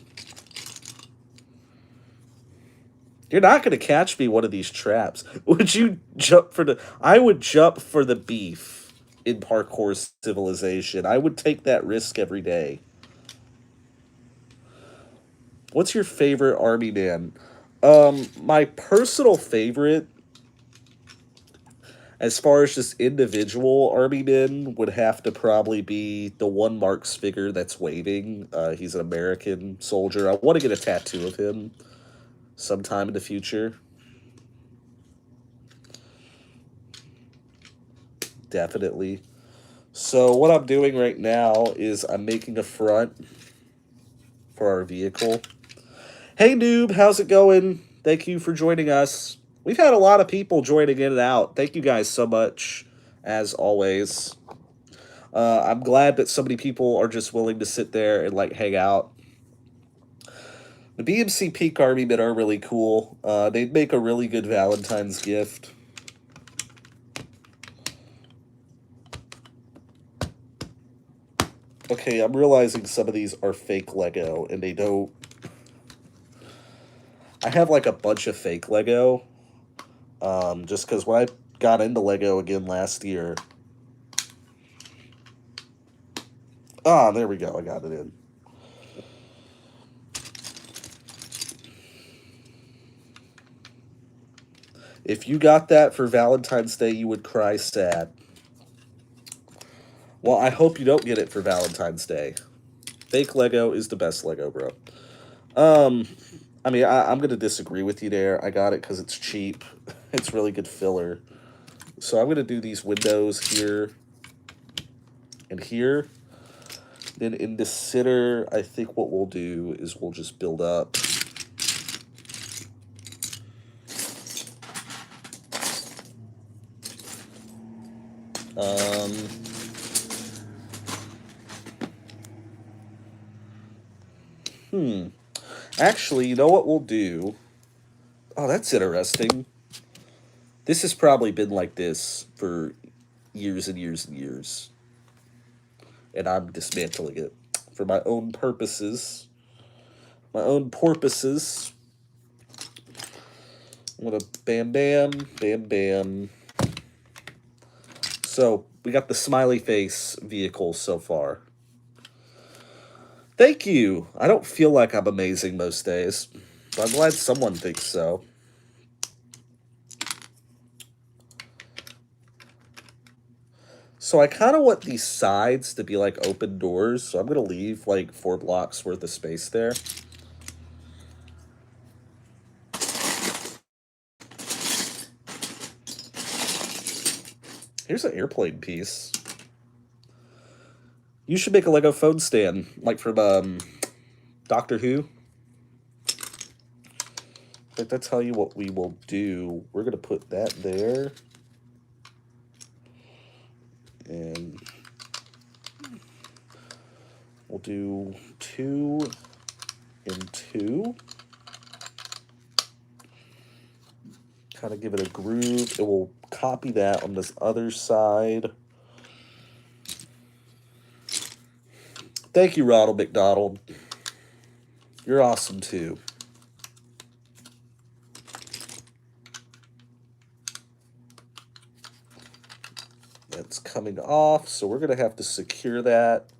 You're not going to catch me one of these traps. Would you jump for the... I would jump for the beef in Parkour Civilization. I would take that risk every day. What's your favorite Army Man? My personal favorite, as far as just individual Army men, would have to probably be the one Marks figure that's waving. He's an American soldier. I want to get a tattoo of him sometime in the future. Definitely. So what I'm doing right now is I'm making a front for our vehicle. Hey noob, how's it going? Thank you for joining us. We've had a lot of people joining in and out. Thank you guys so much, as always. I'm glad that so many people are just willing to sit there and like hang out. The BMC Peak Army men are really cool. They'd make a really good Valentine's gift. Okay, I'm realizing some of these are fake Lego, and they don't... I have like a bunch of fake Lego, just because when I got into Lego again last year... Ah, there we go, I got it in. If you got that for Valentine's Day, you would cry sad. Well, I hope you don't get it for Valentine's Day. Fake Lego is the best Lego, bro. I mean, I'm going to disagree with you there. I got it because it's cheap. It's really good filler. So I'm going to do these windows here and here. Then in the center, I think what we'll do is we'll just build up. Actually, you know what we'll do? Oh, that's interesting. This has probably been like this for years and years and years. And I'm dismantling it for my own purposes. My own porpoises. I'm gonna bam, bam, bam, bam. So, we got the smiley face vehicle so far. Thank you. I don't feel like I'm amazing most days, but I'm glad someone thinks so. So I kind of want these sides to be like open doors, so I'm going to leave like 4 blocks worth of space there. Here's an airplane piece. You should make a Lego phone stand, like from Doctor Who. But I tell you what we will do. We're going to put that there. And we'll do 2 and 2. Kind of give it a groove. It will copy that on this other side. Thank you, Ronald McDonald. You're awesome, too. That's coming off, so we're going to have to secure that.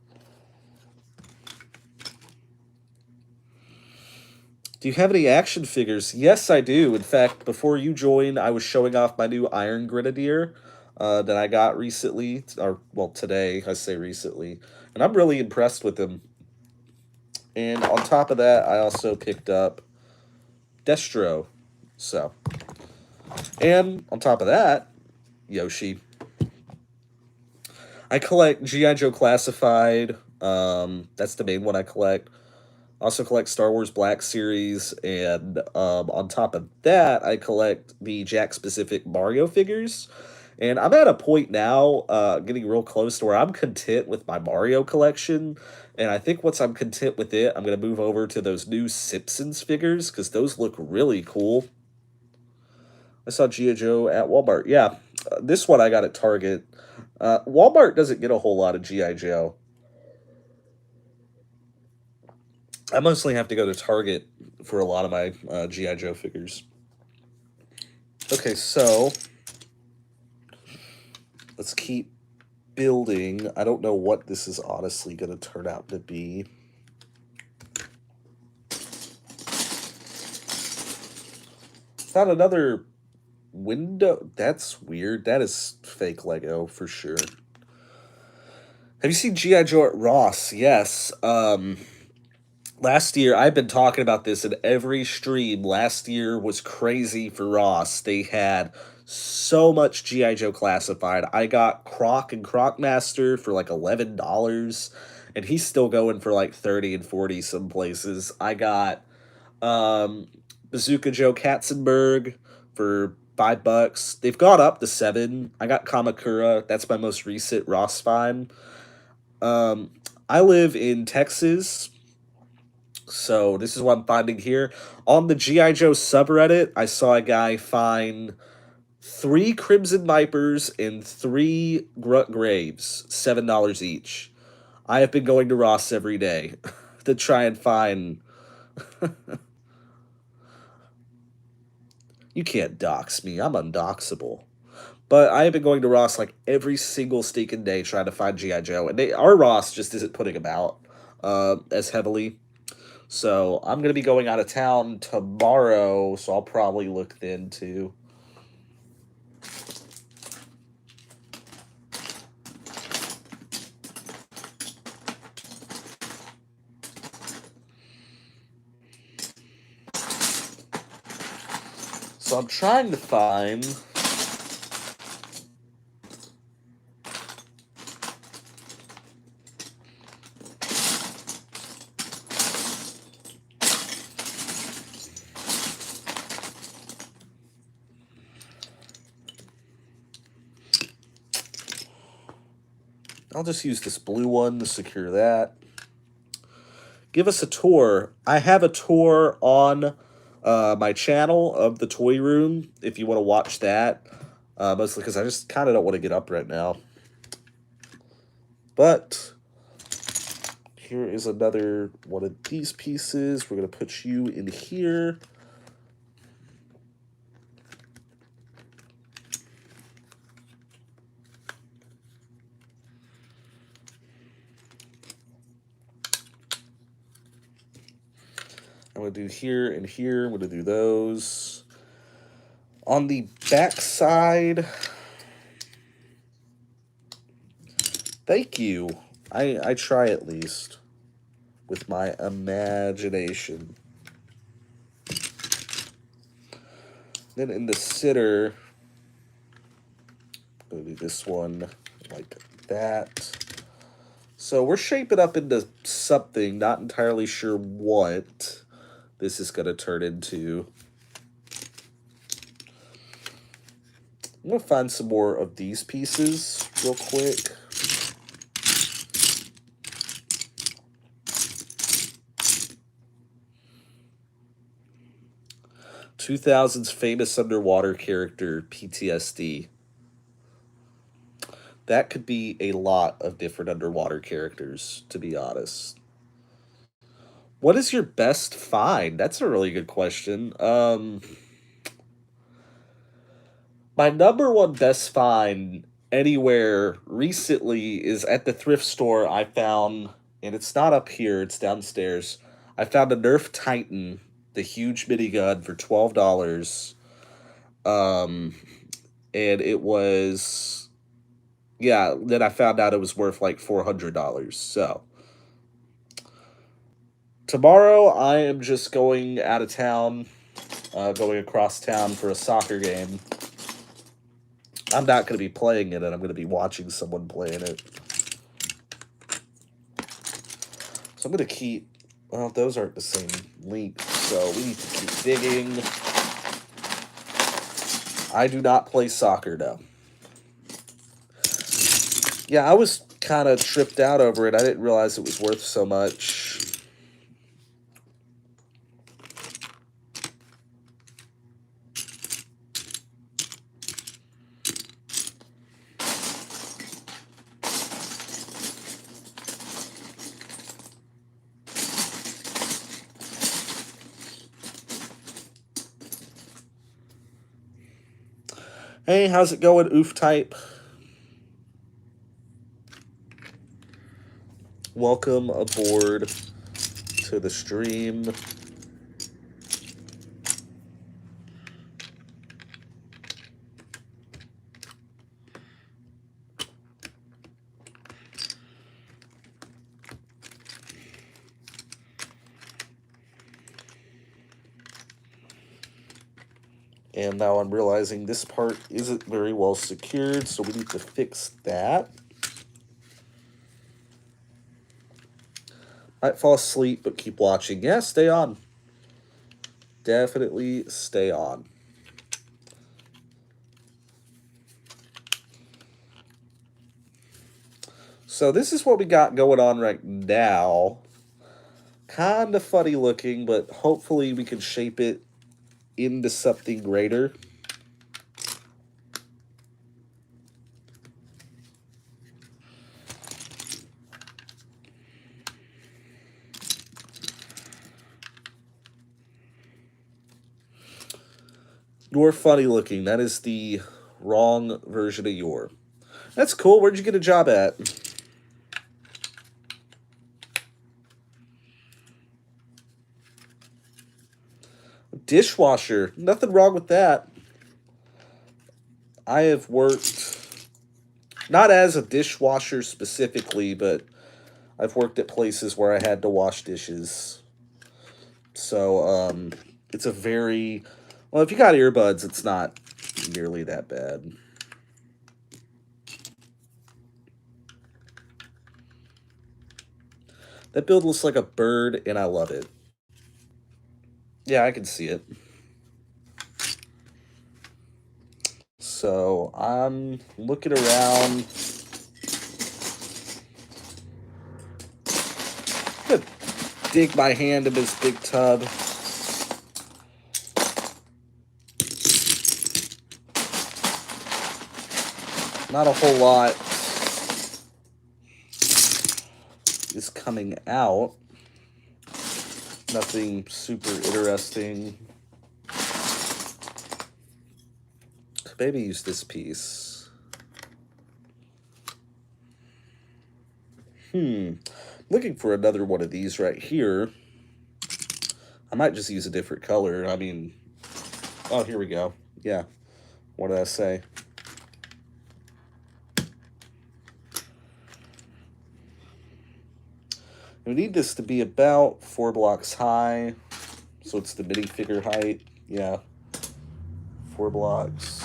Do you have any action figures? Yes, I do. In fact, before you joined, I was showing off my new Iron Grenadier that I got recently, or, well, today, I say recently. And I'm really impressed with him. And on top of that, I also picked up Destro. So. And on top of that, Yoshi. I collect G.I. Joe Classified. That's the main one I collect. I also collect Star Wars Black Series. And on top of that, I collect the Jack-specific Mario figures. And I'm at a point now, getting real close to where I'm content with my Mario collection. And I think once I'm content with it, I'm going to move over to those new Simpsons figures, because those look really cool. I saw G.I. Joe at Walmart. Yeah, this one I got at Target. Walmart doesn't get a whole lot of G.I. Joe. I mostly have to go to Target for a lot of my G.I. Joe figures. Okay, so let's keep building. I don't know what this is honestly going to turn out to be. It's not another window. That's weird. That is fake Lego for sure. Have you seen G.I. Joe at Ross? Yes. Last year, I've been talking about this in every stream. Last year was crazy for Ross. They had so much G.I. Joe classified. I got Croc and Crocmaster for like $11, and he's still going for like 30 and 40 some places. I got um, Bazooka Joe Katzenberg for $5. They've gone up to 7. I got Kamakura. That's my most recent Ross find. Um, I live in Texas, so this is what I'm finding here. On the G.I. Joe subreddit, I saw a guy find 3 Crimson Vipers and 3 Grunt Graves, $7 each. I have been going to Ross every day to try and find. You can't dox me. I'm undoxable. But I have been going to Ross like every single stinking day trying to find G.I. Joe. And our Ross just isn't putting them out as heavily. So I'm going to be going out of town tomorrow, so I'll probably look then too. So I'm trying to find. I'll just use this blue one to secure that. Give us a tour. I have a tour on my channel of the toy room if you want to watch that. Mostly because I just kind of don't want to get up right now. But here is another one of these pieces. We're going to put you in here. I'm going to do here and here. I'm going to do those. On the back side, thank you. I try at least with my imagination. Then in the sitter, I'm going to do this one like that. So we're shaping up into something, not entirely sure what this is going to turn into. I'm going to find some more of these pieces real quick. '2000s famous underwater character, PTSD. That could be a lot of different underwater characters, to be honest. What is your best find? That's a really good question. My number one best find anywhere recently is at the thrift store I found, and it's not up here, it's downstairs. I found a Nerf Titan, the huge minigun, for $12. And it was, yeah, then I found out it was worth like $400. So tomorrow I am just going out of town, going across town for a soccer game. I'm not going to be playing it, and I'm going to be watching someone playing it. So I'm going to keep, well, those aren't the same length, so we need to keep digging. I do not play soccer, though. Yeah, I was kind of tripped out over it. I didn't realize it was worth so much. Hey, how's it going, Oof Type? Welcome aboard to the stream. And now I'm realizing this part isn't very well secured, so we need to fix that. Might fall asleep, but keep watching. Yeah, stay on. Definitely stay on. So this is what we got going on right now. Kind of funny looking, but hopefully we can shape it into something greater. You're funny looking. That is the wrong version of your. That's cool. Where'd you get a job at? Dishwasher. Nothing wrong with that. I have worked, not as a dishwasher specifically, but I've worked at places where I had to wash dishes. So, it's a very, well, if you got earbuds, it's not nearly that bad. That build looks like a bird, and I love it. Yeah, I can see it. So I'm looking around. I'm gonna dig my hand in this big tub. Not a whole lot is coming out. Nothing super interesting. Could maybe use this piece. Looking for another one of these right here. I might just use a different color. I mean, oh, here we go. Yeah. What did I say? We need this to be about 4 blocks high. So it's the minifigure height. Yeah. 4 blocks.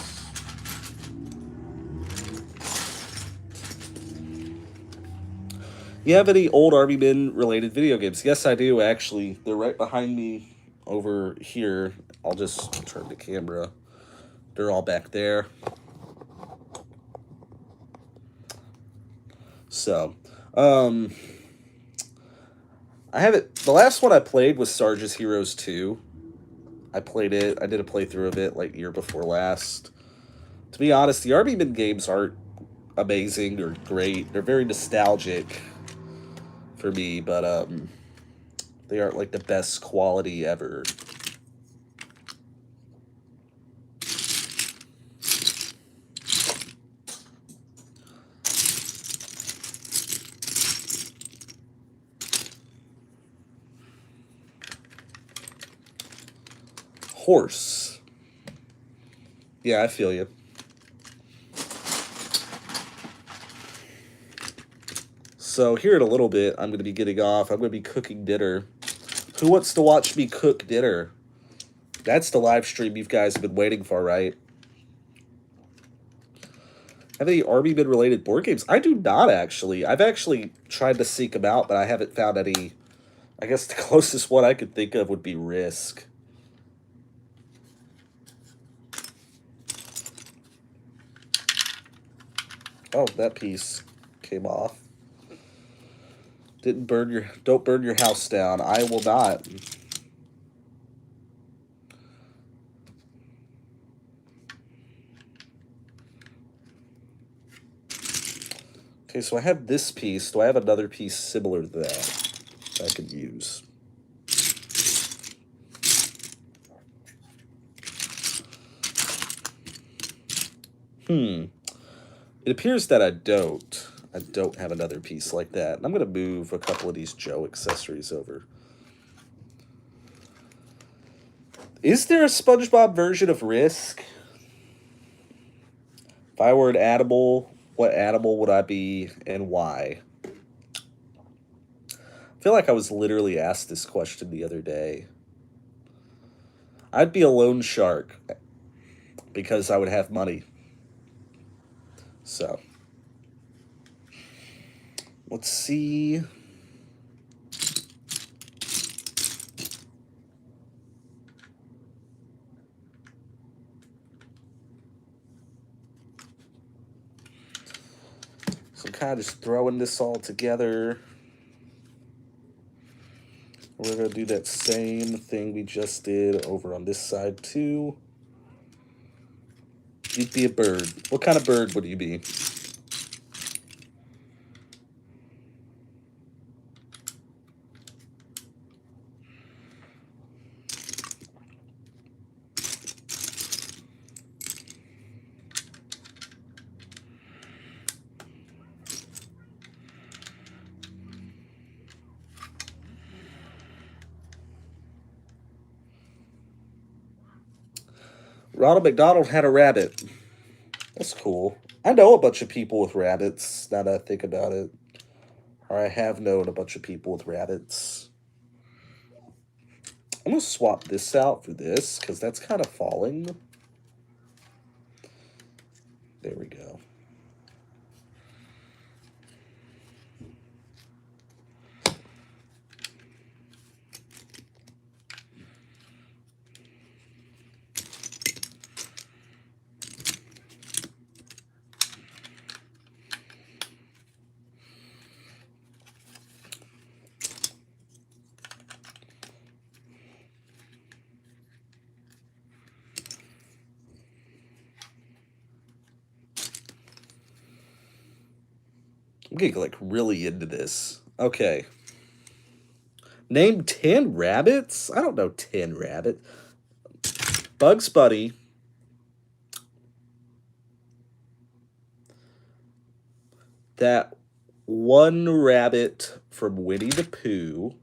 You have any old Army Men related video games? Yes, I do, actually. They're right behind me over here. I'll just turn the camera. They're all back there. So, I haven't. The last one I played was Sarge's Heroes 2. I played it. I did a playthrough of it like year before last. To be honest, the Army Men games aren't amazing or great. They're very nostalgic for me, but they aren't like the best quality ever. Horse. Yeah, I feel you. So here in a little bit, I'm going to be getting off. I'm going to be cooking dinner. Who wants to watch me cook dinner? That's the live stream you guys have been waiting for, right? Have any Army Men related board games? I do not, actually. I've actually tried to seek them out, but I haven't found any. I guess the closest one I could think of would be Risk. Oh, that piece came off. Don't burn your house down. I will not. Okay, so I have this piece. Do I have another piece similar to that I could use? It appears that I don't. I don't have another piece like that. And I'm going to move a couple of these Joe accessories over. Is there a SpongeBob version of Risk? If I were an animal, what animal would I be and why? I feel like I was literally asked this question the other day. I'd be a loan shark. because I would have money. So, let's see. So I'm kind of just throwing this all together. We're going to do that same thing we just did over on this side too. You'd be a bird. What kind of bird would you be? Ronald McDonald had a rabbit. That's cool. I know a bunch of people with rabbits, now that I think about it. Or I have known a bunch of people with rabbits. I'm going to swap this out for this, because that's kind of falling. There we go. I'm getting like really into this. Okay. Name 10 rabbits? I don't know 10 rabbits. Bugs Bunny. That one rabbit from Winnie the Pooh.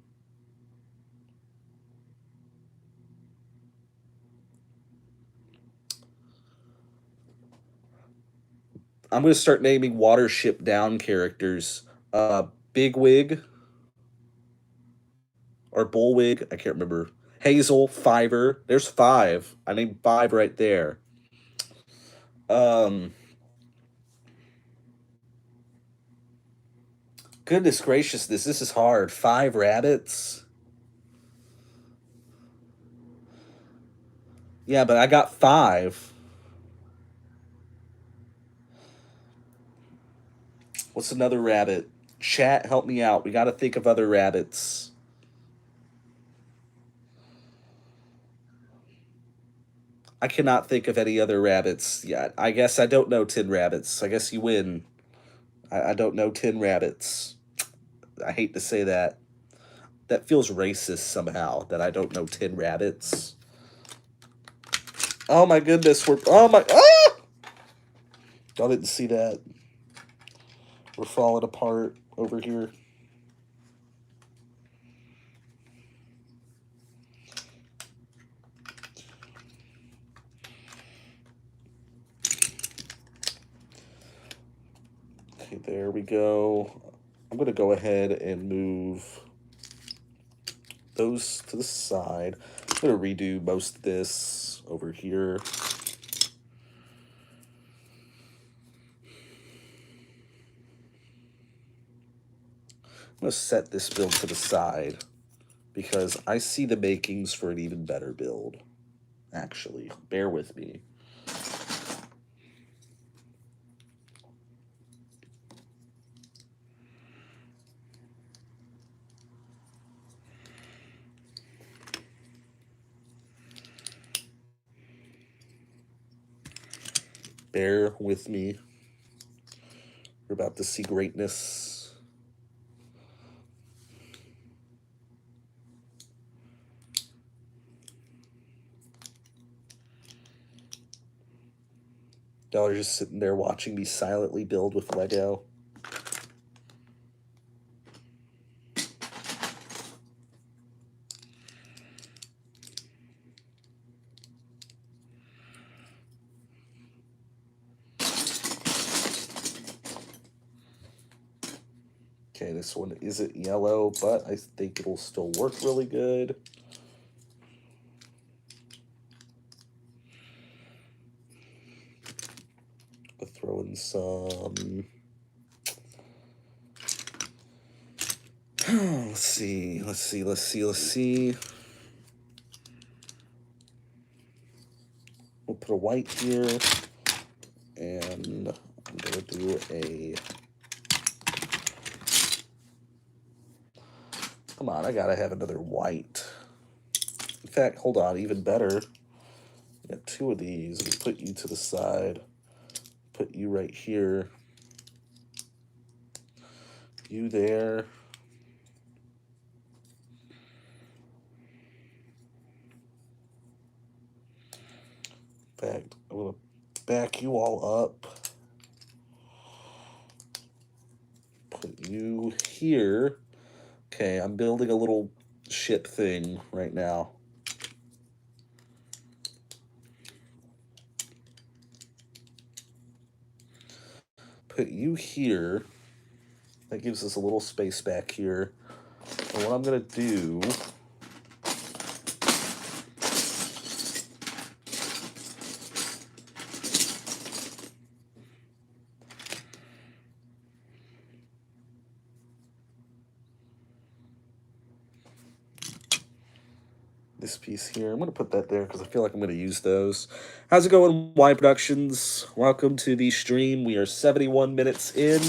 I'm going to start naming Watership Down characters. Bigwig. Or Bullwig. I can't remember. Hazel, Fiver. There's 5. I named 5 right there. Goodness graciousness, this is hard. 5 rabbits. Yeah, but I got 5. What's another rabbit? Chat, help me out. We got to think of other rabbits. I cannot think of any other rabbits yet. I guess I don't know 10 rabbits. I guess you win. I don't know 10 rabbits. I hate to say that. That feels racist somehow, that I don't know 10 rabbits. Oh my goodness, oh my, ah! Y'all didn't see that. We're falling apart over here. Okay, there we go. I'm going to go ahead and move those to the side. I'm going to redo most of this over here. I'm going to set this build to the side because I see the makings for an even better build. Actually, bear with me. Bear with me. We're about to see greatness. Y'all are just sitting there watching me silently build with Lego. Okay, this one isn't yellow, but I think it'll still work really good. throw in some... let's see. We'll put a white here, and I'm gonna do a... Come on, I gotta have another white. In fact, hold on, even better. Got two of these. We'll put you to the side. Put you right here. You there. In fact, I'm gonna back you all up. Put you here. Okay, I'm building a little ship thing right now. Put you here. That gives us a little space back here. And what I'm going to do... this piece here. I'm going to put that there because I feel like I'm going to use those. How's it going, Y Productions? Welcome to the stream. We are 71 minutes in.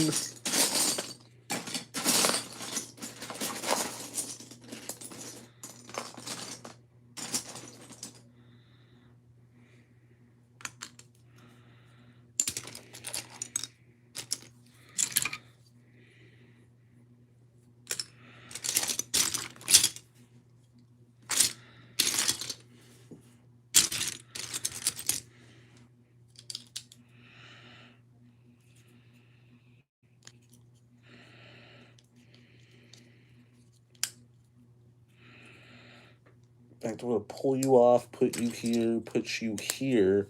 I'm going to pull you off, put you here, put you here.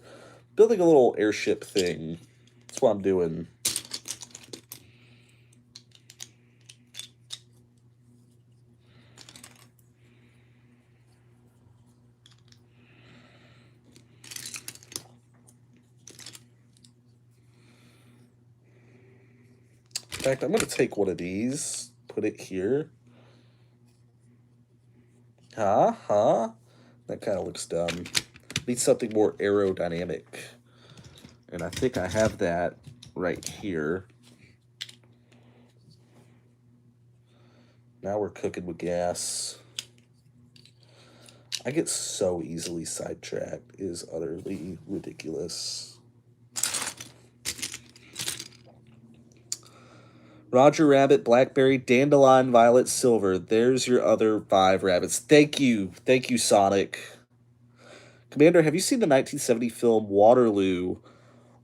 Building a little airship thing. That's what I'm doing. In fact, I'm going to take one of these, put it here. That kind of looks dumb. Need something more aerodynamic. And I think I have that right here. Now we're cooking with gas. I get so easily sidetracked. It is utterly ridiculous. Roger Rabbit, Blackberry, Dandelion, Violet, Silver. There's your other 5 rabbits. Thank you. Thank you, Sonic. Commander, have you seen the 1970 film Waterloo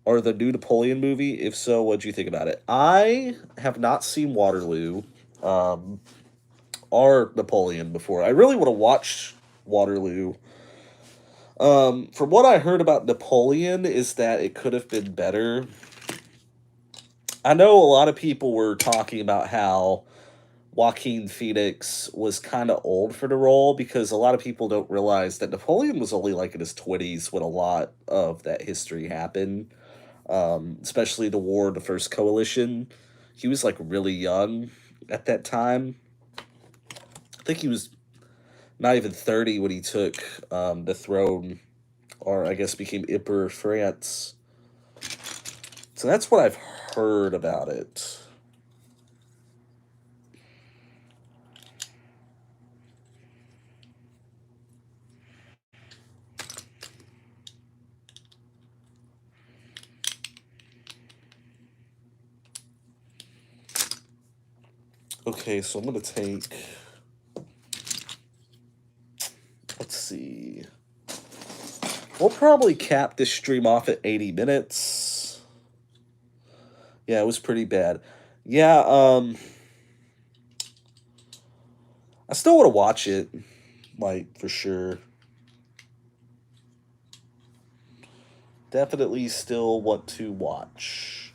or the new Napoleon movie? If so, what'd you think about it? I have not seen Waterloo or Napoleon before. I really want to watch Waterloo. From what I heard about Napoleon is that it could have been better. I know a lot of people were talking about how Joaquin Phoenix was kind of old for the role because a lot of people don't realize that Napoleon was only like in his 20s when a lot of that history happened, especially the War of the First Coalition. He was like really young at that time. I think he was not even 30 when he took the throne, or I guess became Emperor of France. So that's what I've heard about it. Okay, so I'm going to take... Let's see. We'll probably cap this stream off at 80 minutes. Yeah, it was pretty bad. Yeah, I still want to watch it, like, for sure. Definitely still want to watch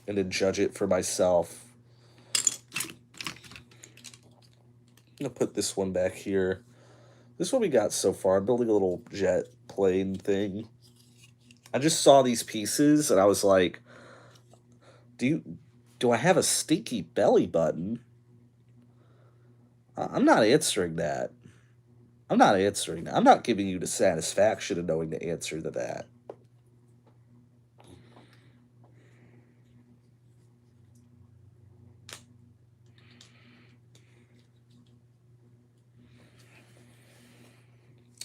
and then judge it for myself. I'm going to put this one back here. This is what we got so far. I'm building a little jet plane thing. I just saw these pieces and I was like, do I have a stinky belly button? I'm not answering that. I'm not answering that. I'm not giving you the satisfaction of knowing the answer to that.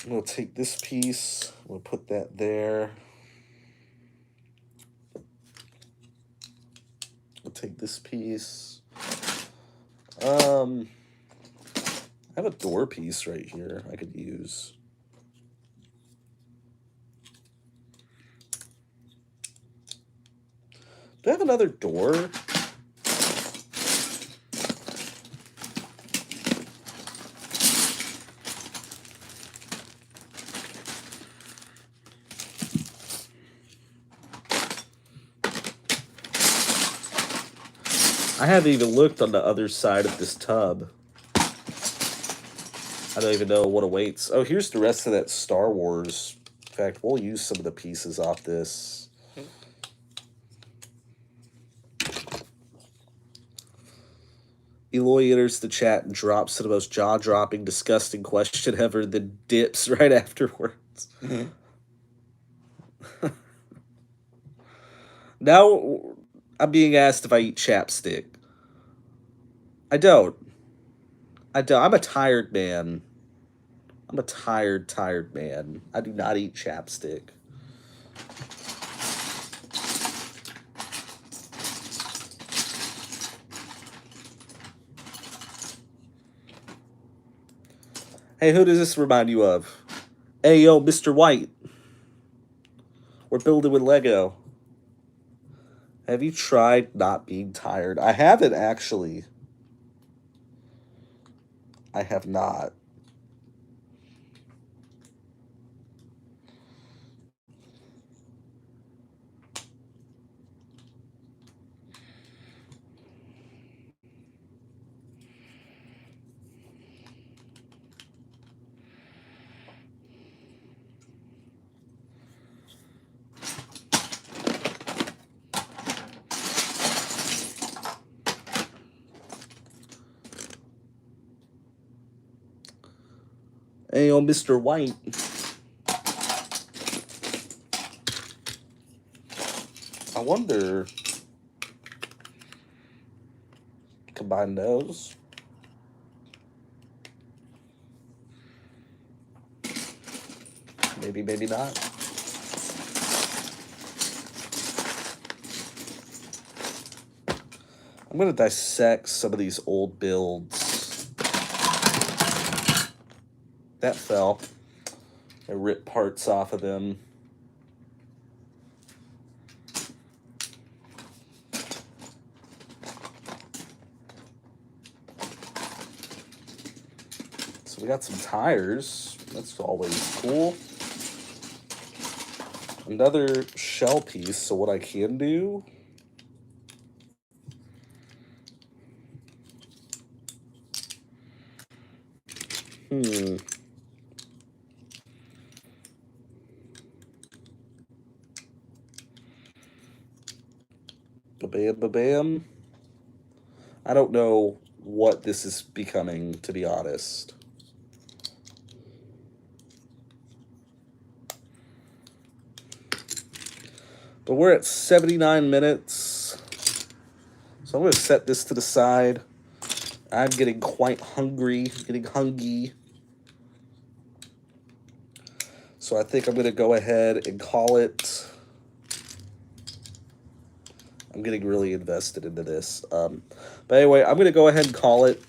We'll take this piece, we'll put that there. We'll take this piece. I have a door piece right here I could use. Do I have another door? I haven't even looked on the other side of this tub. I don't even know what awaits. Oh, here's the rest of that Star Wars. In fact, we'll use some of the pieces off this. Eloy enters the chat and drops the most jaw-dropping, disgusting question ever, then dips right afterwards. Now I'm being asked if I eat chapstick. I don't. I'm a tired man. I'm a tired man. I do not eat chapstick. Hey, who does this remind you of? Hey, yo, Mr. White. We're building with Lego. Have you tried not being tired? I haven't, actually. I have not. Hey, yo, Mr. White. I wonder. Combine those. Maybe, maybe not. I'm going to dissect some of these old builds. That fell. I ripped parts off of them. So we got some tires. That's always cool. Another shell piece. So what I can do... Ba-bam, ba-bam. I don't know what this is becoming, to be honest. But we're at 79 minutes. So I'm going to set this to the side. I'm getting quite hungry, getting hungry. So I think I'm going to go ahead and call it. I'm getting really invested into this. But anyway, I'm going to go ahead and call it.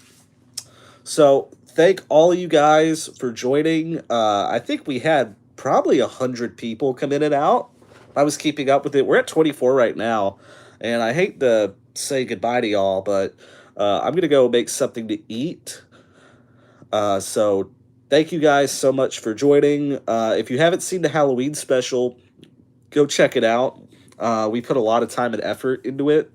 So thank all of you guys for joining. I think we had probably 100 people come in and out. I was keeping up with it. We're at 24 right now. And I hate to say goodbye to y'all, but I'm going to go make something to eat. So thank you guys so much for joining. If you haven't seen the Halloween special, go check it out. We put a lot of time and effort into it.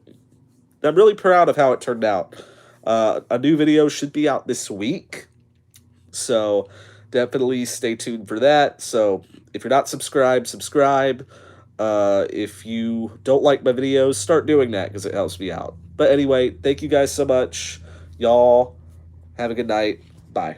I'm really proud of how it turned out. A new video should be out this week. So definitely stay tuned for that. So if you're not subscribed, subscribe. If you don't like my videos, start doing that because it helps me out. But anyway, thank you guys so much. Y'all have a good night. Bye.